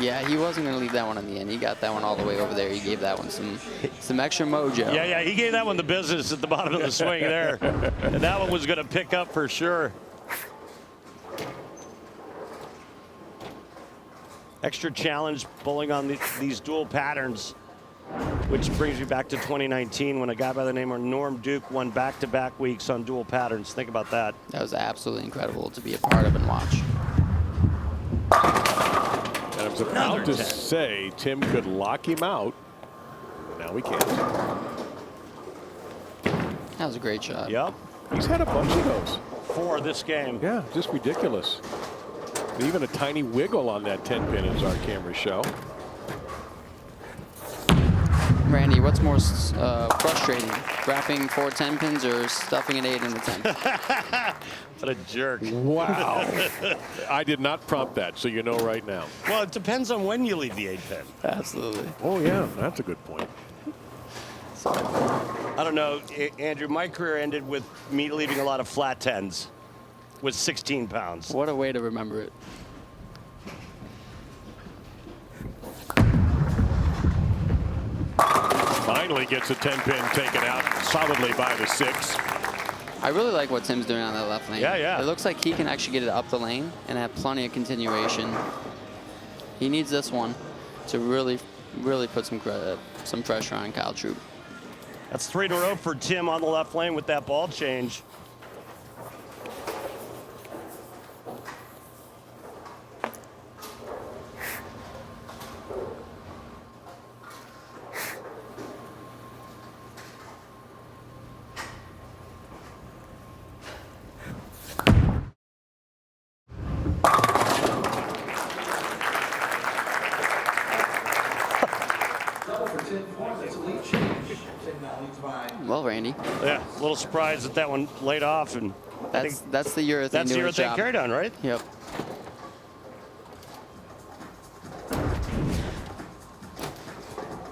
Yeah, he wasn't going to leave that one in the end. He got that one all the way over there. He gave that one some extra mojo. Yeah, he gave that one the business at the bottom of the swing there. And that one was going to pick up for sure. Extra challenge bowling on these dual patterns, which brings me back to 2019 when a guy by the name of Norm Duke won back-to-back weeks on dual patterns. Think about that. That was absolutely incredible to be a part of and watch. And I was about to say Tim could lock him out. Now we can't. That was a great shot. Yep. He's had a bunch of those. 4 this game. Yeah, just ridiculous. Even a tiny wiggle on that 10 pin, as our cameras show. Randy, what's more frustrating, wrapping 4 10 pins or stuffing an 8 in the 10? What a jerk. Wow. I did not prompt that, so you know right now. Well, it depends on when you leave the 8 pin. Absolutely. Oh, yeah, that's a good point. I don't know, Andrew, my career ended with me leaving a lot of flat 10s with 16 pounds. What a way to remember it. Finally gets a 10 pin taken out solidly by the 6. I really like what Tim's doing on that left lane. Yeah. It looks like he can actually get it up the lane and have plenty of continuation. He needs this one to really put some pressure on Kyle Troup. That's 3 in a row for Tim on the left lane with that ball change. Well, Randy. Yeah, a little surprised that one laid off, and that's the urethane. that's the urethane carry down, right? Yep.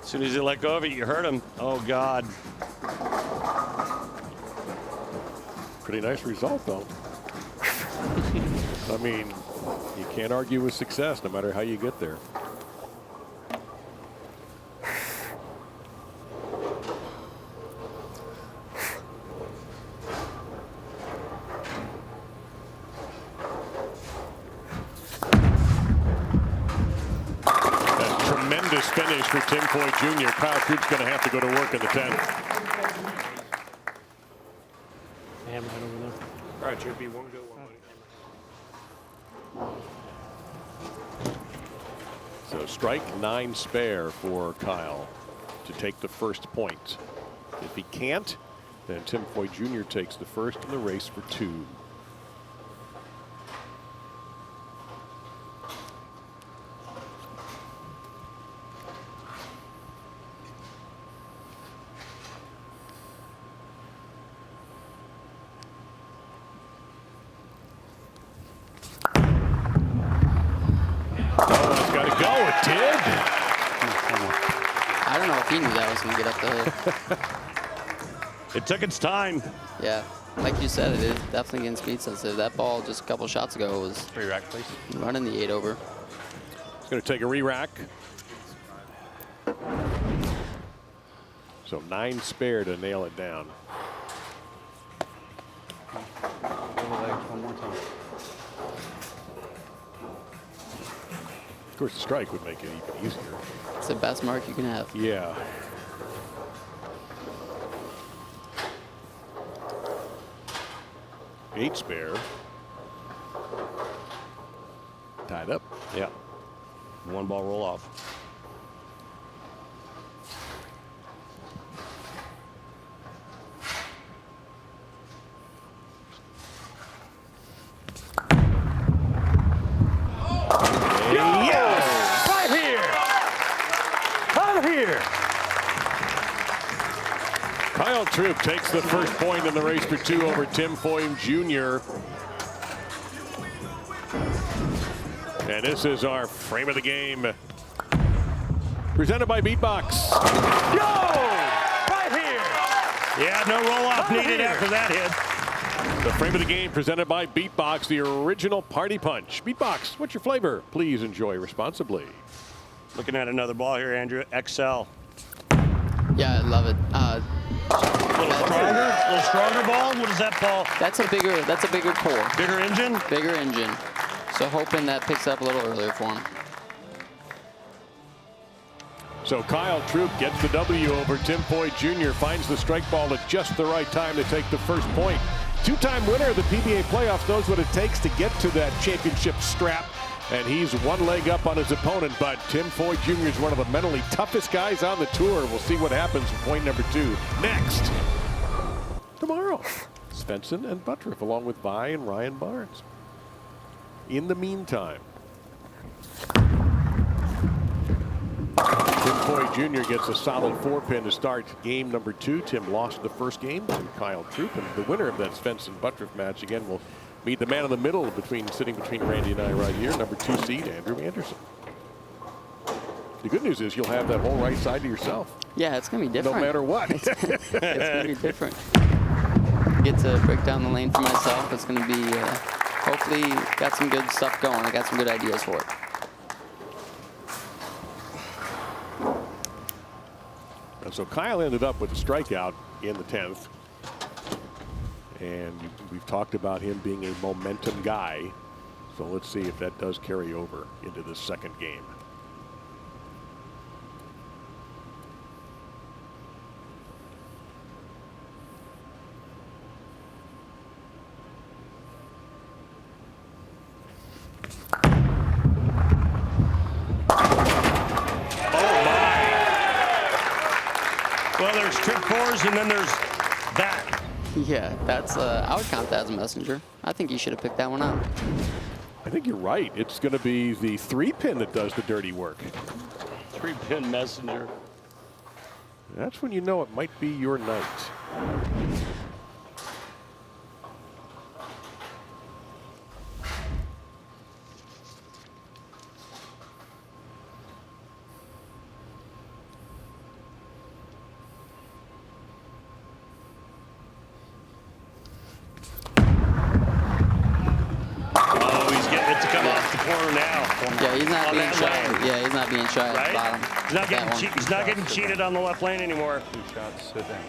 As soon as you let go of it, you hurt him. Oh God. Pretty nice result, though. I mean, you can't argue with success no matter how you get there. Tremendous finish for Tim Foy Jr. Kyle Troup's going to have to go to work in the 10. All right, JP, one go, one money. So strike 9 spare for Kyle to take the first point. If he can't, then Tim Foy Jr. takes the first in the race for 2. He knew that was going to get up the hill. It took its time. Yeah, like you said, it is definitely getting speed sensitive. That ball just a couple shots ago was Re-rack, please. Running the 8 over. It's going to take a re-rack. So 9 spare to nail it down. One more time. Of course, the strike would make it even easier. It's the best mark you can have. Yeah. Eight spare. Tied up. Yeah. One ball roll off. Yes! Right here. Out here. Kyle Troup takes the first point in the race for two over Tim Foy Jr. And this is our frame of the game. Presented by Beatbox. Go! Right here. Yeah, no roll-off needed after that hit. The frame of the game presented by Beatbox, the original party punch. Beatbox, what's your flavor? Please enjoy responsibly. Looking at another ball here, Andrew. XL. Yeah, I love it. A little stronger ball. What is that ball? That's a bigger core, Bigger engine? bigger engine. So hoping that picks up a little earlier for him. So Kyle Troup gets the W over Tim Foy Jr., finds the strike ball at just the right time to take the first point. Two-time winner of the PBA Playoffs, knows what it takes to get to that championship strap. And he's one leg up on his opponent, but Tim Foy Jr. is one of the mentally toughest guys on the tour. We'll see what happens with point number two next. Tomorrow, Svensson and Buttriff, along with Vi and Ryan Barnes. In the meantime, Tim Foy Jr. gets a solid 4-pin to start game number two. Tim lost the first game to Kyle Troup, and the winner of that Svensson-Buttriff match again will meet the man in the middle sitting between Randy and I right here, number 2 seed Andrew Anderson. The good news is you'll have that whole right side to yourself. Yeah, it's gonna be different. No matter what. It's gonna be different. Get to break down the lane for myself. It's gonna be hopefully got some good stuff going. I got some good ideas for it. And so Kyle ended up with a strikeout in the 10th. And we've talked about him being a momentum guy. So let's see if that does carry over into this second game. Well, there's trip fours and then there's that. Yeah, that's I would count that as a messenger. I think you should have picked that one out. I think you're right. It's going to be the 3-pin that does the dirty work. 3-pin messenger. That's when you know it might be your night. Yeah, he's not being shy. Yeah, he's not being shy at the bottom. He's not getting cheated on the left lane anymore. 2 shots, sit down.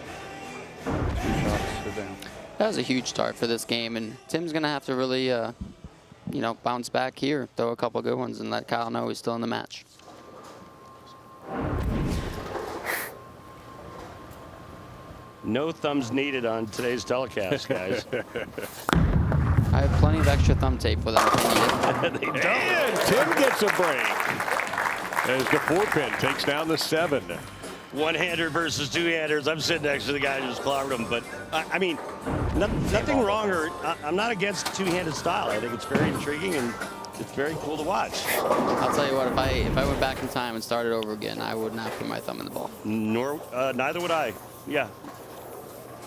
2 shots, sit down. That was a huge start for this game, and Tim's gonna have to really, you know, bounce back here, throw a couple good ones, and let Kyle know he's still in the match. No thumbs needed on today's telecast, guys. I have plenty of extra thumb tape for them if they need it. They don't. And Tim gets a break as the 4-pin takes down the 7. One-hander versus two-handers. I'm sitting next to the guy who just clobbered him, but I mean, nothing wrong. Or I'm not against two-handed style. I think it's very intriguing and it's very cool to watch. I'll tell you what, if I went back in time and started over again, I would not put my thumb in the ball. Neither would I. Yeah.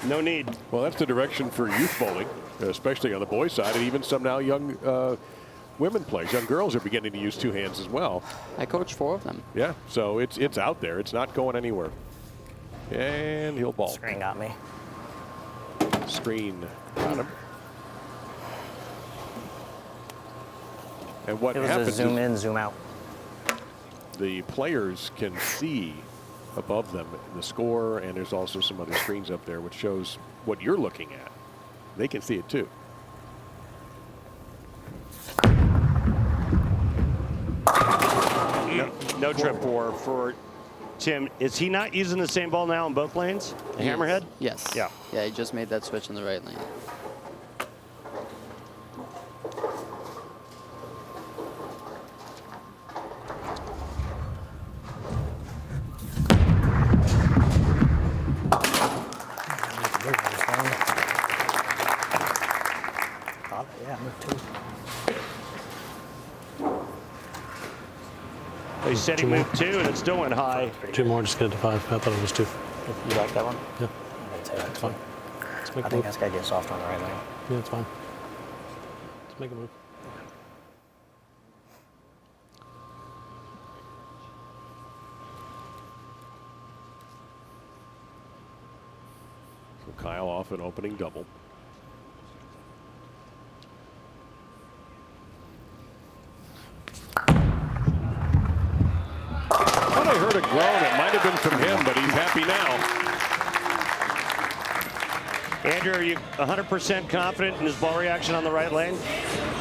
No need. Well, that's the direction for youth bowling, especially on the boys' side, and even some now young women players, young girls are beginning to use 2 hands as well. I coach 4 of them. Yeah, so it's out there. It's not going anywhere. And he'll ball. Screen got me. Screen got him. And what It was happens a zoom is in, zoom out. the players can see above them the score, and there's also some other screens up there which shows what you're looking at. They can see it too. No trip for Tim. Is he not using the same ball now in both lanes? The hammerhead? Yes. Yeah. Yeah, he just made that switch in the right lane. Yeah, move two. He said he moved 2, and it still went high. 2 more, just get it to 5. I thought it was 2. You like that one? Yeah, I'd say that's fine. Let's make I a think move. that's got to get soft on the right lane. Yeah, it's fine. Let's make a move. So Kyle off an opening double. Thought I heard a groan. It might have been from him, but he's happy now. Andrew, are you 100% confident in his ball reaction on the right lane?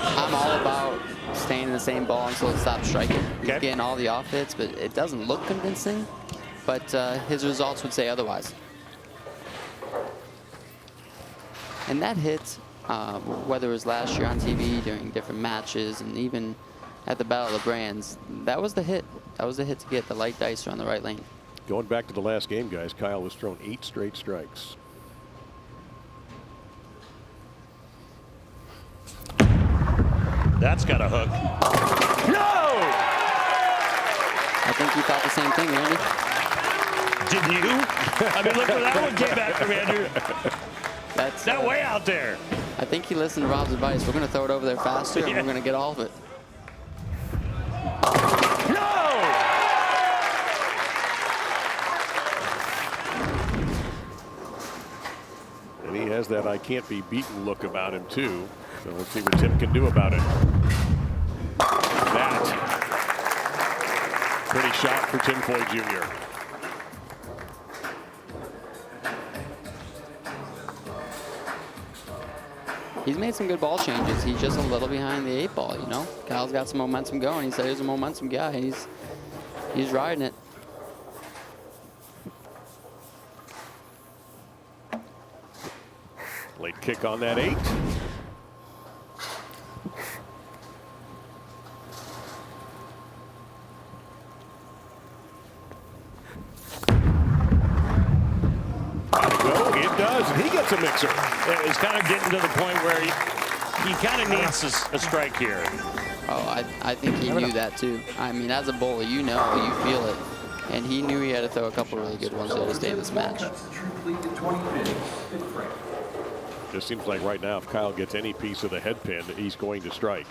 I'm all about staying in the same ball until it stops striking. He's Okay. getting all the off hits, but it doesn't look convincing. But his results would say otherwise. And that hit, whether it was last year on TV during different matches and even at the Battle of the Brands, that was the hit. That was the hit to get the light dicer on the right lane. Going back to the last game, guys, Kyle was thrown 8 straight strikes. That's got a hook. No! I think you thought the same thing, Randy. Did you? I mean, look where that one came back from, Andrew. That's That way out there. I think he listened to Rob's advice. We're going to throw it over there faster, and Yeah. we're going to get all of it. No! And he has that I can't be beaten look about him, too. So let's see what Tim can do about it. That. Pretty shot for Tim Foy Jr. He's made some good ball changes. He's just a little behind the 8 ball, you know? Kyle's got some momentum going. He said he's a momentum guy. He's riding it. Late kick on that 8. It does, and he gets a mixer. It's kind of getting to the point where he kind of needs a strike here. Oh, I think he knew that too. I mean, as a bowler, you know, you feel it. And he knew he had to throw a couple really good ones there to stay in this match. Just seems like right now, if Kyle gets any piece of the head pin, he's going to strike.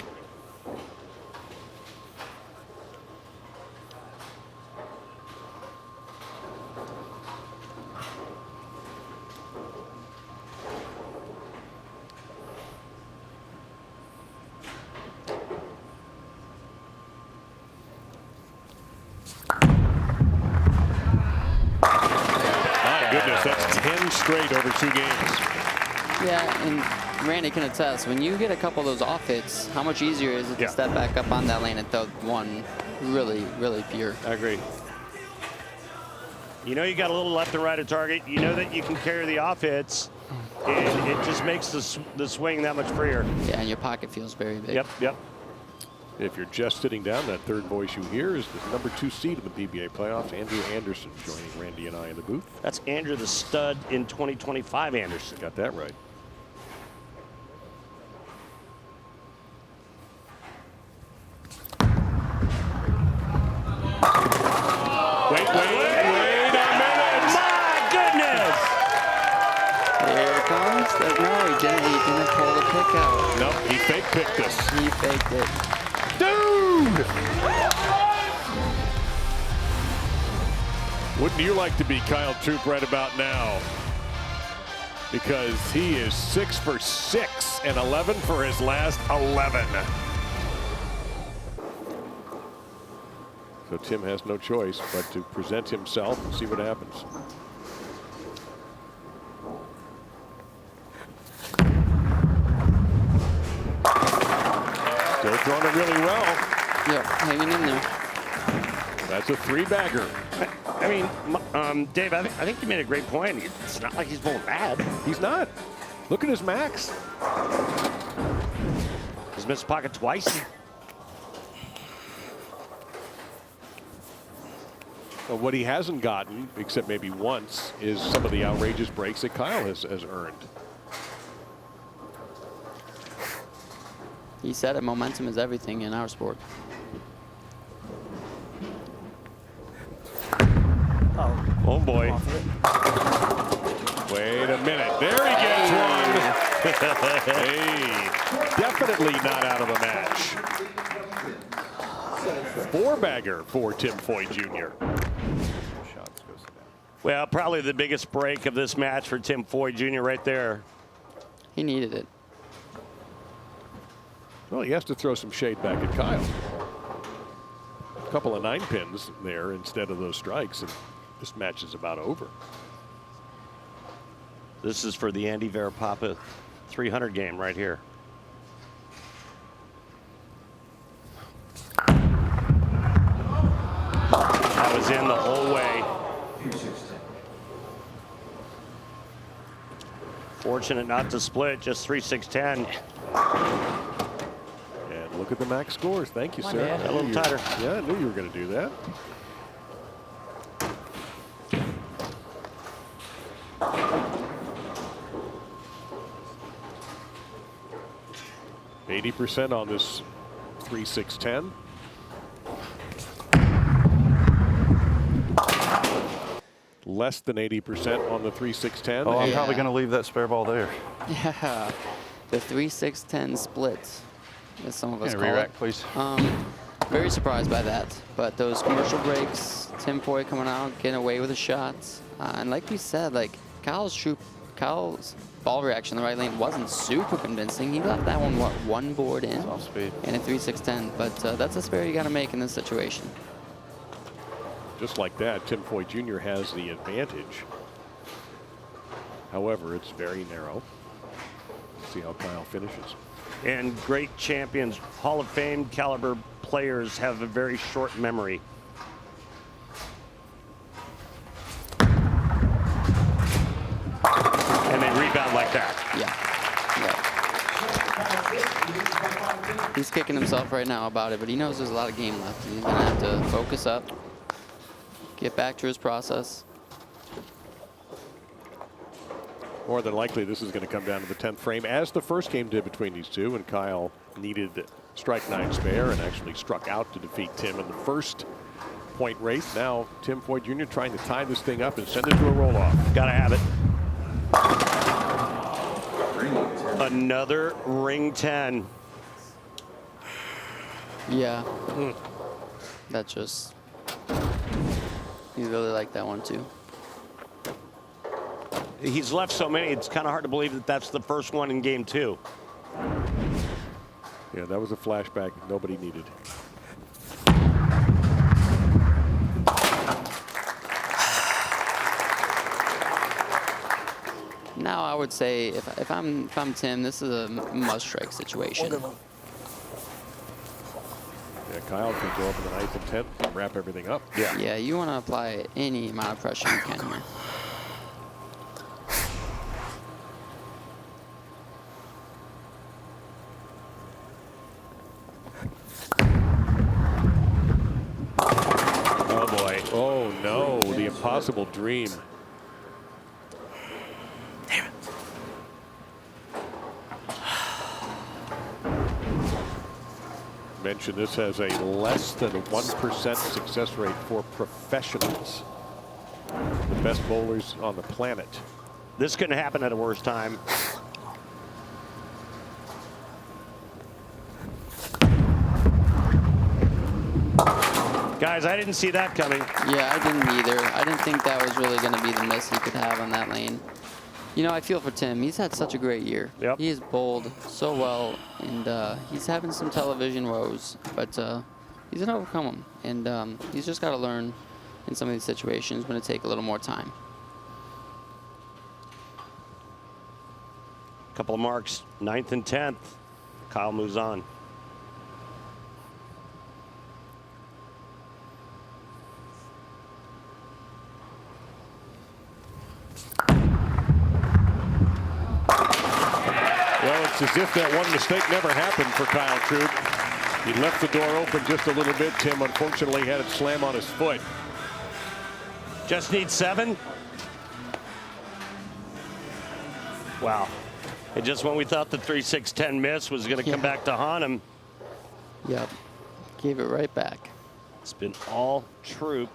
Goodness, that's 10 straight over 2 games. Yeah, and Randy can attest, when you get a couple of those off hits, how much easier is it to step back up on that lane and throw one really, really pure? I agree. You know you got a little left and right of target. You know that you can carry the off hits, and it just makes the swing that much freer. Yeah, and your pocket feels very big. Yep. If you're just sitting down, that third voice you hear is the number 2 seed in the PBA Playoffs, Andrew Anderson, joining Randy and I in the booth. That's Andrew the Stud in 2025, Anderson. Got that right. Wait a minute. My goodness! Here it comes. No, he didn't pull the pick out. Nope, he fake picked us. He faked it. Dude! Wouldn't you like to be Kyle Troup right about now? Because he is 6 for 6 and 11 for his last 11. So Tim has no choice but to present himself and see what happens. Still throwing it really well. Yep, hanging in there. That's a 3-bagger. I mean, Dave, I think you made a great point. It's not like he's bowling bad. He's not. Look at his max. He's missed pocket twice. Well, what he hasn't gotten, except maybe once, is some of the outrageous breaks that Kyle has earned. He said it, momentum is everything in our sport. Oh boy. Wait a minute. There he gets one. Hey, definitely not out of the match. 4-bagger for Tim Foy Jr. Well, probably the biggest break of this match for Tim Foy Jr. right there. He needed it. Well, he has to throw some shade back at Kyle. A couple of 9-pins there instead of those strikes, and this match is about over. This is for the Andy Verapapa 300 game right here. That was in the whole way. Fortunate not to split, just 3-6-10. And look at the max scores. Thank you, sir. man. A little tighter. Yeah, I knew you were going to do that. %80 on this 3-6-10. Less than 80% on the 3-6-10. Oh, I'm Yeah. probably going to leave that spare ball there. Yeah, the 3-6-10 split, as some of us Can call you it. re-rack, please? Very surprised by that, but those commercial breaks, Tim Foy coming out, getting away with the shots, and like we said, like Kyle's ball reaction in the right lane wasn't super convincing. He left that one, what, 1 board in? Off speed. And a 3-6-10, but that's a spare you got to make in this situation. Just like that, Tim Foy Jr. has the advantage. However, it's very narrow. See how Kyle finishes. And great champions, Hall of Fame caliber players have a very short memory. And they rebound like that. Yeah. He's kicking himself right now about it, but he knows there's a lot of game left. He's going to have to focus up, get back to his process. More than likely, this is going to come down to the 10th frame, as the first game did between these two, and Kyle needed strike 9 spare and actually struck out to defeat Tim in the first point race. Now, Tim Foy Jr. trying to tie this thing up and send it to a roll-off. Gotta have it. Another ring 10. Yeah. That just, he really liked that one too. He's left so many, it's kind of hard to believe that that's the first one in game 2. Yeah, that was a flashback nobody needed. Now I would say if I'm Tim, this is a must-strike situation. Yeah, Kyle can go up in the 9th and 10th and wrap everything up. Yeah, you want to apply any amount of pressure you can here. Oh boy. Oh no, the impossible dream. Damn it. Mentioned this has a less than 1% success rate for professionals. The best bowlers on the planet. This couldn't happen at a worse time. Guys, I didn't see that coming. Yeah, I didn't either. I didn't think that was really going to be the miss he could have on that lane. You know, I feel for Tim. He's had such a great year. Yep. He has bowled so well, and he's having some television woes, but he's going to overcome them. And he's just got to learn in some of these situations when it take a little more time. Couple of marks, 9th and 10th. Kyle moves on. It's as if that one mistake never happened for Kyle Troup. He left the door open just a little bit. Tim unfortunately had it slam on his foot. Just need 7. Wow. And just when we thought the 3-6-10 miss was going to come back to haunt him. Yep. Gave it right back. It's been all Troup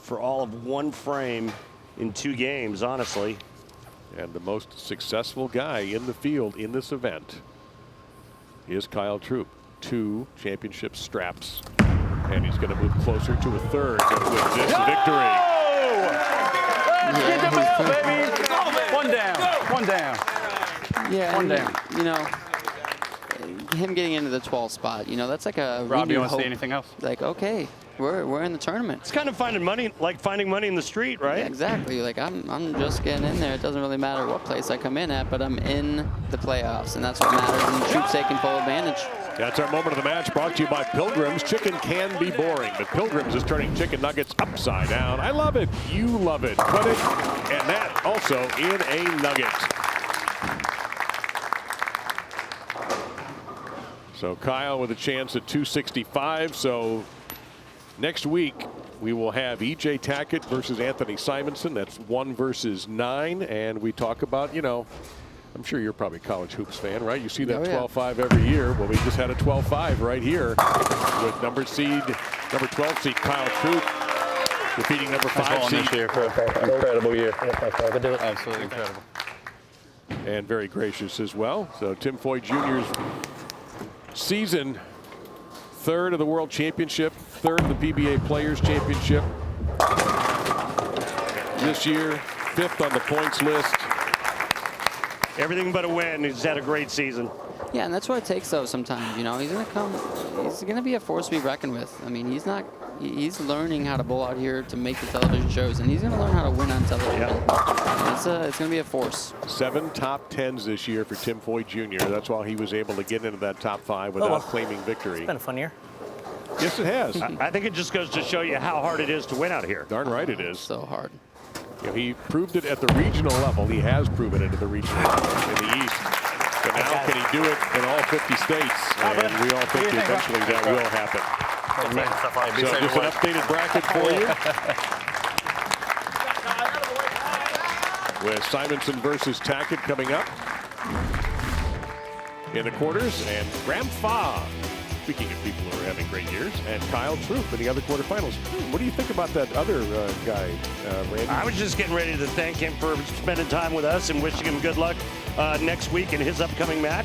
for all of 1 frame in 2 games, honestly. And the most successful guy in the field in this event is Kyle Troup. 2 championship straps. And he's going to move closer to a 3rd with this victory. Get the ball, baby. One down. One down. Yeah, One and, down. you know, him getting into the 12th spot, you know, that's like a Rob, you renewed want to hope. say anything else? Like, okay, we're in the tournament. It's kind of finding money, like finding money in the street, right? Yeah, exactly. Like I'm just getting in there. It doesn't really matter what place I come in at, but I'm in the playoffs, and that's what matters. And Troup's taking full advantage. That's our moment of the match, brought to you by Pilgrims. Chicken can be boring, but Pilgrims is turning chicken nuggets upside down. I love it. You love it. Put it, and that also in a nugget. So Kyle with a chance at 265. So next week we will have E.J. Tackett versus Anthony Simonson. That's 1 versus 9, and we talk about, you know, I'm sure you're probably a college hoops fan, right? You see that 12-5 every year. Well, we just had a 12-5 right here with number 12 seed Kyle Troup defeating number 5 seed. Incredible year. Absolutely incredible. And very gracious as well. So Tim Foy Jr.'s season 3rd of the World Championship, 3rd of the PBA Players Championship. This year, 5th on the points list. Everything but a win. He's had a great season. Yeah, and that's what it takes, though. Sometimes, you know, he's gonna be a force to be reckoned with. I mean, he's learning how to bowl out here to make the television shows, and he's gonna learn how to win on television. Yeah. It's gonna be a force. 7 top 10s this year for Tim Foy Jr. That's why he was able to get into that top 5 without claiming victory. It's been a fun year. Yes, it has. I think it just goes to show you how hard it is to win out here. Darn right it is. So hard. You know, he proved it at the regional level. He has proven it at the regional level in the East. But now can he do it in all 50 states? And we all think eventually that will happen. So just an updated bracket for you. With Simonson versus Tackett coming up in the quarters. And Graham Fa, speaking of people who are having great years, and Kyle Troup in the other quarterfinals. What do you think about that other guy, Randy? I was just getting ready to thank him for spending time with us and wishing him good luck next week in his upcoming match.